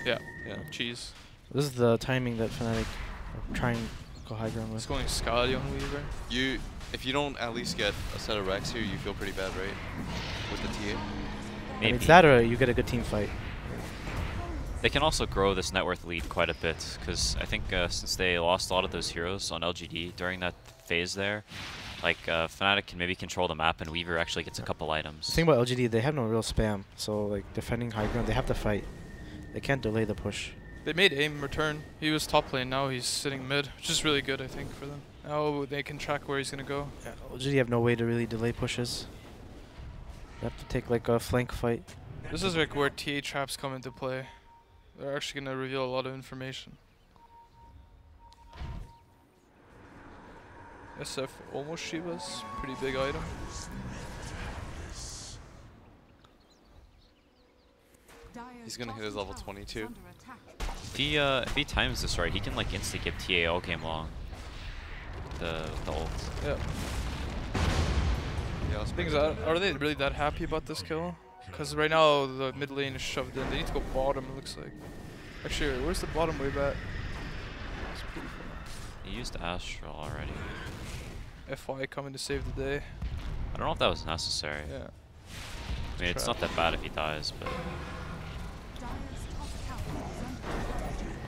Yeah. Yeah. Cheese. This is the timing that Fnatic are trying to go high ground It's with. going Scotty on Weaver. If you don't at least get a set of Rex here, you feel pretty bad, right? With the TA. I mean, Maybe. it's that or you get a good team fight. They can also grow this net worth lead quite a bit because I think since they lost a lot of those heroes on LGD during that phase there, like Fnatic can maybe control the map and Weaver actually gets a couple items. The thing about LGD, they have no real spam. So like defending high ground, they have to fight. They can't delay the push. They made AIM return. He was top lane, now he's sitting mid, which is really good I think for them. Now they can track where he's gonna go. Yeah, LGD have no way to really delay pushes. They have to take like a flank fight. This is like where TA traps come into play. They're actually gonna reveal a lot of information. SF almost Shivas, pretty big item. He's gonna hit his level 22. If he times this right, he can like insta give TA all game long. The ult. Yeah. Yeah, let's Things are they really that happy about this kill? Because right now the mid lane is shoved in. They need to go bottom. It looks like. Actually, where's the bottom wave at? It's pretty far. He used Astral already. FY coming to save the day. I don't know if that was necessary. Yeah. I mean, it's not that bad if he dies, but.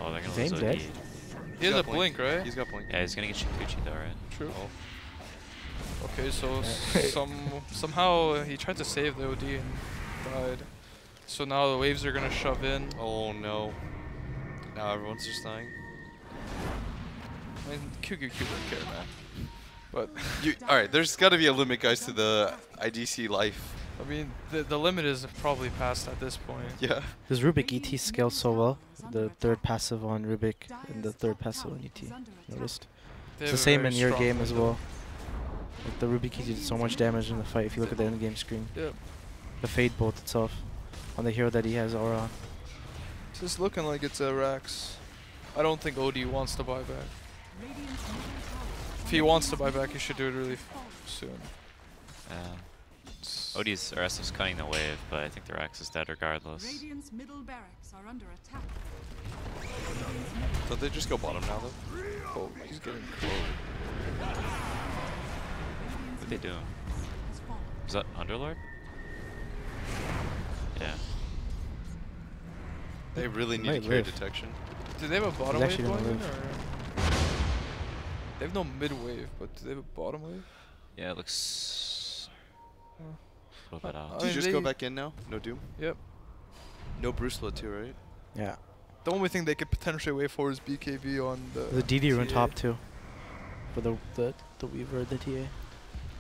Oh, they're gonna Is lose Aim OD. dead? He has got a blink, right? He's got blink. Yeah, he's gonna get Shinkuchi though, right? True. Oh. Okay, so somehow he tried to save the OD and died. So now the waves are gonna shove in. Oh no. Now everyone's just dying. I mean, QQQ don't care, man. But Alright, there's gotta be a limit, guys, to the IDC life. I mean, the limit is probably past at this point. Yeah. This Rubik ET scales so well. The third passive on Rubik and the third passive on ET. Noticed? They It's have the a same very in your strong game as window. well. Like the Rubik ET did so much damage in the fight if you look at the end game screen. Yeah. The Fade bolt itself on the hero that he has aura on. It's just looking like it's a Rax. I don't think OD wants to buy back. If he wants to buy back, he should do it really soon. OD's or SF's cutting the wave, but I think their axe is dead regardless. Radiant's middle barracks are under attack. Don't they just go bottom now, though? Oh, he's getting cold. What are they doing? Is that Underlord? Yeah. They really need Might to carry live. detection. Do they have a bottom He's wave actually going gonna in, or? They have no mid wave, but do they have a bottom wave? Yeah, it looks a little bit out. Do you mean, just go they- back in now? No Doom? Yep. No Brucelet too, right? Yeah. The only thing they could potentially wait for is BKB on the. The DD rune TA. top too. For the Weaver, the TA.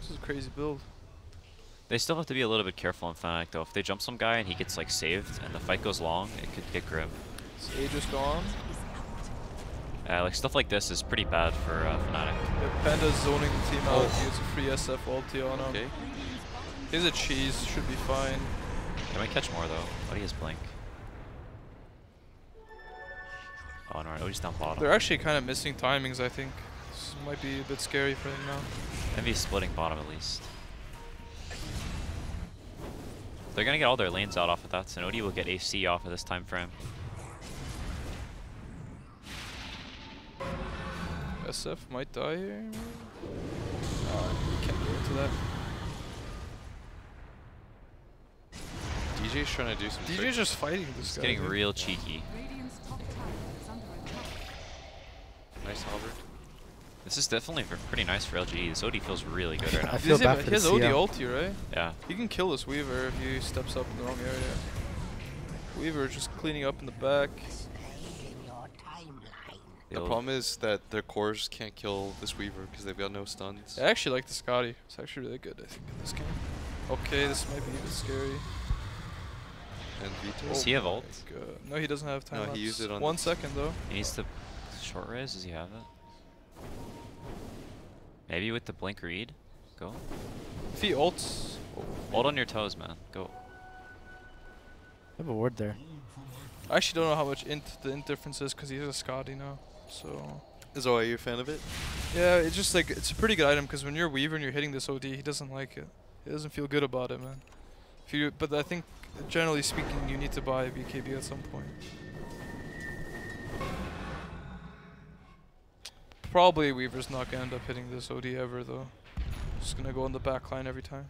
This is a crazy build. They still have to be a little bit careful in Fnatic though. If they jump some guy and he gets like saved and the fight goes long, it could get grim. Sage is gone. Like stuff like this is pretty bad for Fnatic. Yeah, Panda's zoning the team out. He gets a free SF ulti on him. Okay. He's a cheese, should be fine. They might catch more though. Why do he has blink? Oh no, OD's down bottom. They're actually kind of missing timings, I think. This might be a bit scary for them now. Envy's splitting bottom at least. They're gonna get all their lanes out off of that, so OD will get AC off of this time frame. SF might die here. Can't go into that. DJ's trying to do some DJ's just fighting this It's guy. getting dude. real cheeky. Radiant's top tower is under attack. nice halberd. This is definitely pretty nice for LGD. This OD feels really good right now. I feel bad for he the has OD CL. ulti, right? Yeah. He can kill this Weaver if he steps up in the wrong area. Weaver just cleaning up in the back. The problem is that their cores can't kill this Weaver because they've got no stuns. I actually like the Scotty. It's actually really good, I think, in this game. Okay, this might be a bit scary. And Vito. Does he have ult? No, he doesn't have time. No, lapse. he used it on 1 second though. He needs to short res. Does he have it? Maybe with the blink read. Go. If he ults, Hold on your toes, man. Go. I have a ward there. I actually don't know how much the int difference is because he has a Scotty now. So Is that why you're a fan of it? yeah, it's just like it's a pretty good item because when you're Weaver and you're hitting this OD, he doesn't like it. He doesn't feel good about it, man. But I think generally speaking, you need to buy BKB at some point. Probably Weaver's not gonna end up hitting this OD ever though. Just gonna go on the back line every time.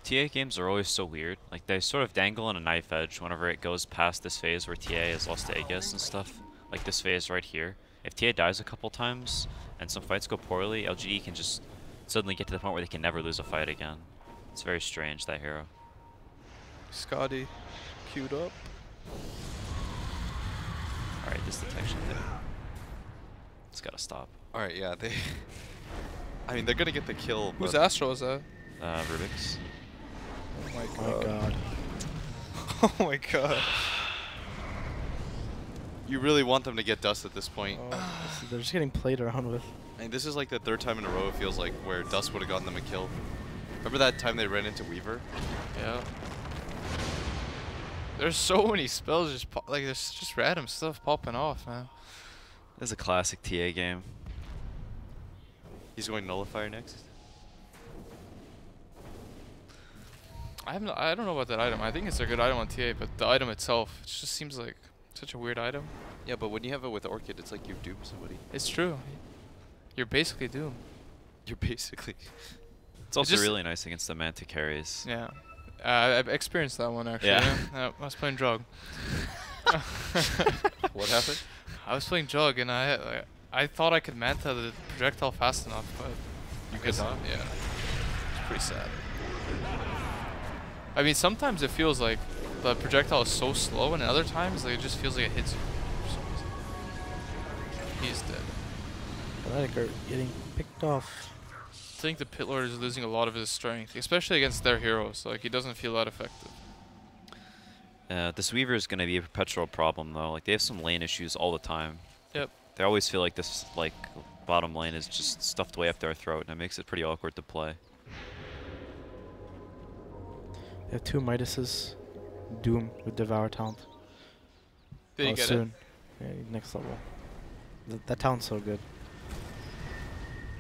TA games are always so weird. Like they sort of dangle on a knife edge whenever it goes past this phase where TA has lost to Aegis and stuff. Like this phase right here. If TA dies a couple times and some fights go poorly, LGD can just suddenly get to the point where they can never lose a fight again. It's very strange, that hero. Scotty queued up. Alright, this detection thing. It's gotta stop. Alright, yeah, they... I mean, they're gonna get the kill, Whose but... Astro is that? Rubik's. Oh my Oh my god. Oh my god. You really want them to get dust at this point. Oh. They're just getting played around with. I mean, this is like the 3rd time in a row it feels like where dust would have gotten them a kill. Remember that time they ran into Weaver? Yeah. There's so many spells just like there's just random stuff popping off, man. This is a classic TA game. He's going Nullifier next. I don't know about that item. I think it's a good item on TA, but the item itself, it just seems like such a weird item. Yeah, but when you have it with Orchid, it's like you've doomed somebody. It's true. You're basically doomed. You're basically... It's also just- really nice against the Manta carries. Yeah. I've experienced that one actually. Yeah. I was playing Jug. What happened? I was playing Jug and I thought I could manta the projectile fast enough, but You could not? yeah, it's pretty sad. I mean, sometimes it feels like the projectile is so slow, and other times like, it just feels like it hits you for some reason. He's dead. Fnatic are getting picked off. I think the Pit Lord is losing a lot of his strength, especially against their heroes. Like he doesn't feel that effective. This Weaver is going to be a perpetual problem though. Like they have some lane issues all the time. Yep. They always feel like this like bottom lane is just stuffed way up their throat, and it makes it pretty awkward to play. They have 2 Midases. Doom with Devour talent. Did he get soon. Yeah, next level. That talent's so good. it?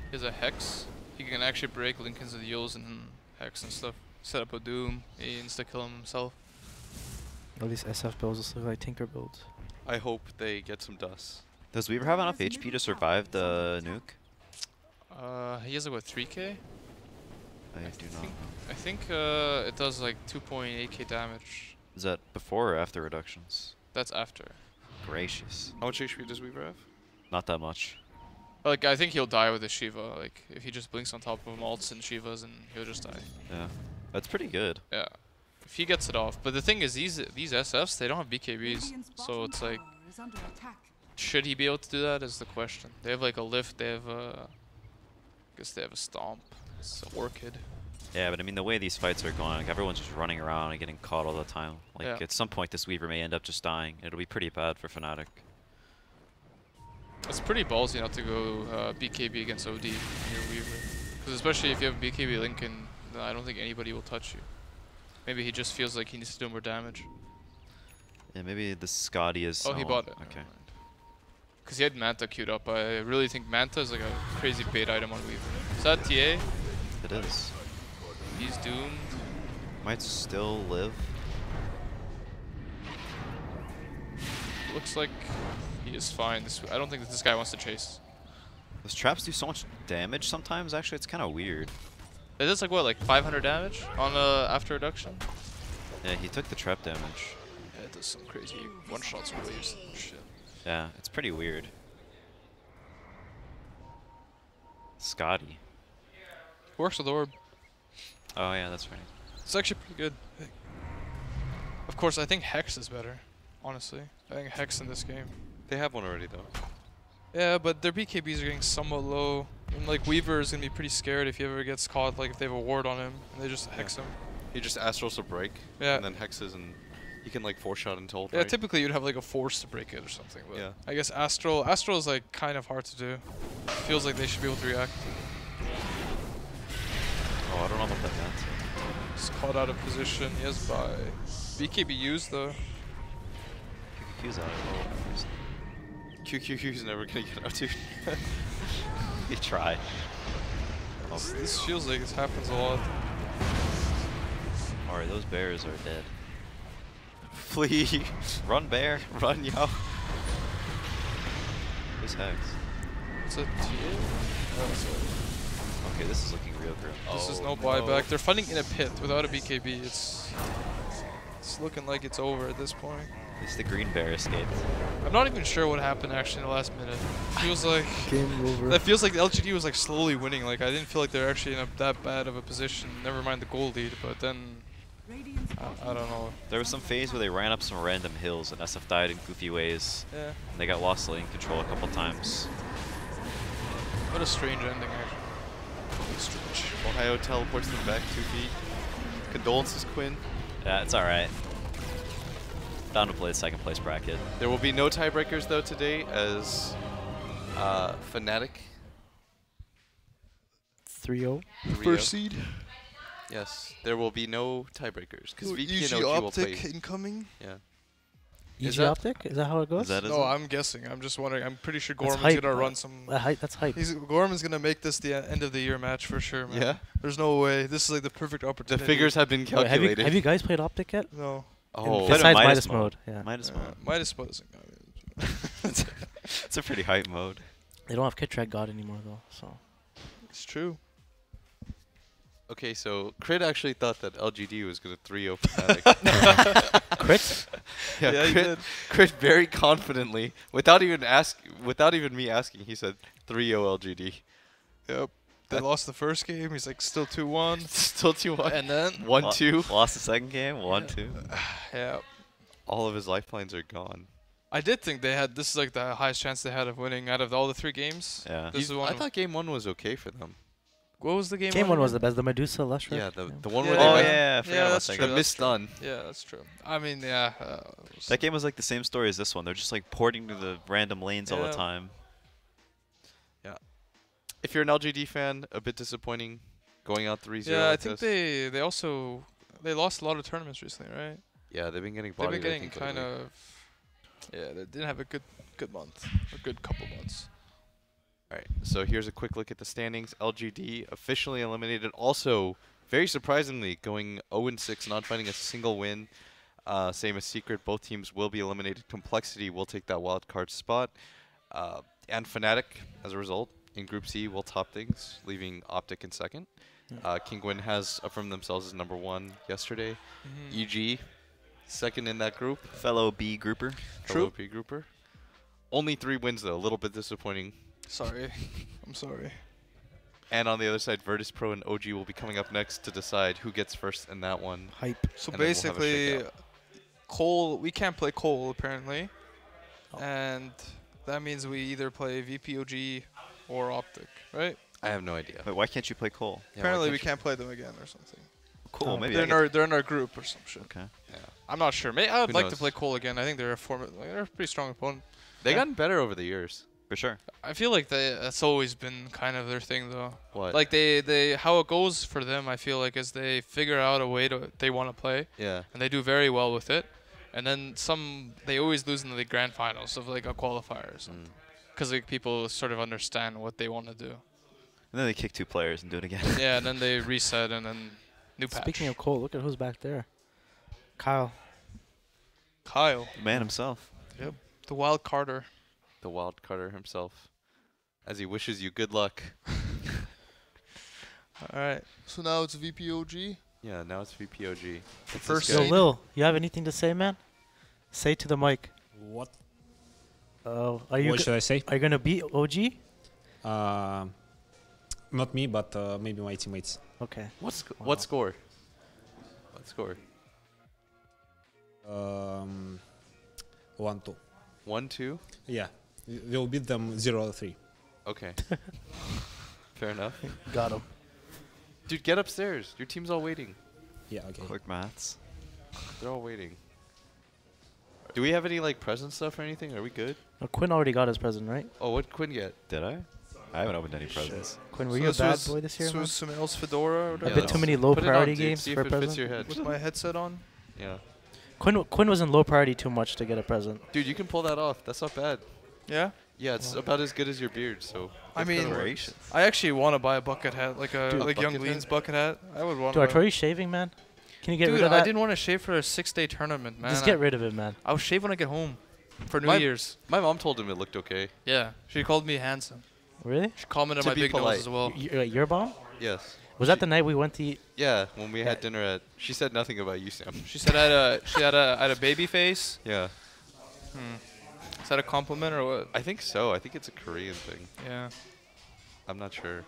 He has a Hex. He can actually break Lincoln's and Yul's and Hex and stuff. Set up a Doom. He insta-kill him himself. All these SF builds just look like Tinker builds. I hope they get some dust. Does Weaver have enough HP to survive the nuke? He has like what 3k? I do not know. I think it does like 2.8k damage. Is that before or after reductions? That's after. Gracious. How much HP does Weaver have? Not that much. Like I think he'll die with the Shiva. Like if he just blinks on top of him, ults and Shivas, and he'll just die. Yeah. That's pretty good. Yeah. If he gets it off. But the thing is, these SFs, they don't have BKBs, so it's like, Is under attack. should he be able to do that? Is the question. They have like a lift. They have I guess they have a stomp. It's an Orchid. Yeah, but I mean the way these fights are going, like everyone's just running around and getting caught all the time. Like Yeah. at some point this Weaver may end up just dying. It'll be pretty bad for Fnatic. It's pretty ballsy not to go BKB against OD in your Weaver. Because especially if you have BKB Lincoln, then I don't think anybody will touch you. Maybe he just feels like he needs to do more damage. Yeah, maybe the Scotty is. Oh, he bought it. Okay. Because he had Manta queued up. I really think Manta is like a crazy bait item on Weaver. Is that TA? It is. He's doomed. Might still live. Looks like he is fine. I don't think that this guy wants to chase. Those traps do so much damage sometimes. Actually, it's kind of weird. It does like what, like 500 damage on after reduction? Yeah, he took the trap damage. Yeah, it does some crazy one-shots waves and shit. Yeah, it's pretty weird. Scotty. Works with Orb. Oh yeah, that's right. It's actually pretty good. Of course, I think Hex is better. Honestly, I think Hex in this game. They have one already though. Yeah, but their BKBs are getting somewhat low. And like Weaver is gonna be pretty scared if he ever gets caught. Like if they have a ward on him and they just hex him. He just Astrals a break. Yeah. And then hexes and he can like 4-shot into ult. Yeah, right? typically you'd have like a force to break it or something. But Yeah. I guess Astral is like kind of hard to do. Feels like they should be able to react. Oh, I don't know about that yet. He's caught out of position. Yes, by BKB used though. QQQ's out. QQQ's never gonna get out, dude. He tried. Oh, This feels like this happens a lot. alright, those bears are dead. Flee. Run, bear. Run, yo. Who's Hex? It's a teal? Oh, sorry. Okay, this is looking real grim. This is Oh, no no. buyback. They're fighting in a pit without a BKB. It's looking like it's over at this point. At least the green bear escaped. I'm not even sure what happened actually in the last minute. Feels like Game over. that feels like the LGD was like slowly winning. Like I didn't feel like they're actually in that bad of a position. Never mind the goal lead, but then Radiant's I don't know. There was some phase where they ran up some random hills and SF died in goofy ways. Yeah, And they got lost lane control a couple times. what a strange ending actually. Really strange. Ohio teleports them back 2 feet. Condolences, Quinn. Yeah, it's alright. Down to play the second place bracket. There will be no tiebreakers though today as Fnatic 3-0. 3-0. seed. Yes, there will be no tiebreakers because VP Easy and OG will play. optic incoming. Yeah. EG Is that- Optic? Is that how it goes? Is that No, I'm guessing. I'm just wondering. I'm pretty sure That's Gorman's hype. gonna run some. That's hype. Gorman's gonna make this the end of the year match for sure, man. Yeah. There's no way. This is like the perfect The opportunity. figures have been Wait, calculated. have you guys played Optic yet? No. Oh, Played on Besides Midas Midas mode. mode. Yeah. Midas mode. Midas mode isn't good. It's a pretty hype mode. They don't have Kit Track God anymore though, so. It's true. okay, so Crit actually thought that LGD was gonna 3-0 Fnatic. Crit? Yeah, he Crit, did. Crit very confidently, without even me asking, he said 3-0 LGD. Yep. They That- lost the first game. He's like still 2-1. Still 2-1. And then 1-2. Lost the second game, 1-2. yeah. All of his lifelines are gone. I did think they had. This is like the highest chance they had of winning out of all the 3 games. Yeah. This is one. I thought game 1 was okay for them. What was the game? Game 1 was again? the best. The Medusa Lustre. Yeah, the one Yeah. where Oh they yeah, I forgot Yeah, about that's that true. the game. missed stun. Yeah, that's true. I mean, yeah. That game was like the same story as this one. They're just like porting to the random lanes all the Yeah. time. If you're an LGD fan, a bit disappointing going out 3-0. Yeah, I like think this. they also lost a lot of tournaments recently, right? Yeah, they've been getting They've bodied. been I getting think, kind lately. of. Yeah, they didn't have a good month, a good couple months. All right, so here's a quick look at the standings. LGD officially eliminated. Also, very surprisingly, going 0-6, not finding a single win. Same as Secret, both teams will be eliminated. Complexity will take that wild card spot. And Fnatic, as a result, in Group C will top things, leaving Optic in second. Kingwin has affirmed themselves as number 1 yesterday. EG, second in that group. Fellow B grouper. Fellow P grouper. Only 3 wins, though. A little bit disappointing. Sorry, I'm sorry. And on the other side, Virtus Pro and OG will be coming up next to decide who gets first in that one. Hype. So And then we'll have a basically, shakeout. Cole, we can't play Cole apparently, Oh. and that means we either play VPOG or Optic, right? I have no idea. Wait, why can't you play Cole? Yeah, why apparently we you- can't play them again or something. Cool, Oh. maybe They're I in get our they're in our group or some shit. Okay. Yeah. I'm not sure. I would Who like to knows? play Cole again. I think they're they're a pretty strong opponent. They've Yeah. gotten better over the years. For sure. I feel like that's always been kind of their thing though. What? Like they how it goes for them, I feel like is they figure out a way they want to play, Yeah. and they do very well with it. And then they always lose in the grand finals of like a qualifier or something. Because like people sort of understand what they want to do. And then they kick 2 players and do it again. Yeah, and then they reset and then new patch. Speaking of Cole, look at who's back there. Kyle. Kyle, The man himself. the wild Carter. The wild Carter himself. As he wishes you good luck. All right. So now it's VPOG. Yeah, now it's VPOG. The first Yo, seed. Lil, you have anything to say, man? Say to the mic. What? Are you What should I say? are you gonna beat OG? Not me, but maybe my teammates. Okay. What Wow. score? What score? 1-2. 1-2. Yeah, we'll beat them 0-3. Okay. Fair enough. Got him. Dude, get upstairs. Your team's all waiting. Yeah, okay. Quick maths. They're all waiting. Do we have any like present stuff or anything? Are we good? Quinn already got his present, right? Oh, what Quinn get? Did I? I haven't opened any presents. Quinn, were So you a this bad was- boy this year? This man? was Sumail's fedora or A whatever. bit too many low Put it on, priority dude. games See if for a it fits present. your head. With my headset on. Yeah. Quinn was in low priority too much to get a present. Dude, you can pull that off. That's not bad. Yeah. Yeah, it's about as good as your beard. So. I that's mean, kinda Gracious. I actually want to buy a bucket hat, like a Dude, like Young bucket Lean's hat? bucket hat. I would want. Dude, Artori's shaving, man. Can you get Dude, rid of that? I didn't want to shave for a 6-day tournament, man. Just get rid of it, man. I'll shave when I get home for New My- Year's. My mom told him it looked okay. Yeah, she called me handsome. Really? She commented To on my be big polite. nose as well. Your bomb? Yes. Was that the night we went to eat? Yeah, when we had dinner at. She said nothing about you, Sam. She said I had a baby face. Yeah. Is that a compliment or what? I think so. I think it's a Korean thing. Yeah. I'm not sure.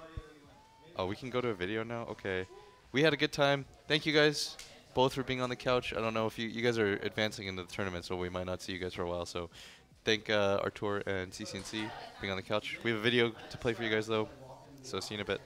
Oh, we can go to a video now? Okay. We had a good time. Thank you guys both for being on the couch. I don't know if you guys are advancing into the tournament, so we might not see you guys for a while. So thank Artur and CCNC for being on the couch. We have a video to play for you guys, though. So see you in a bit.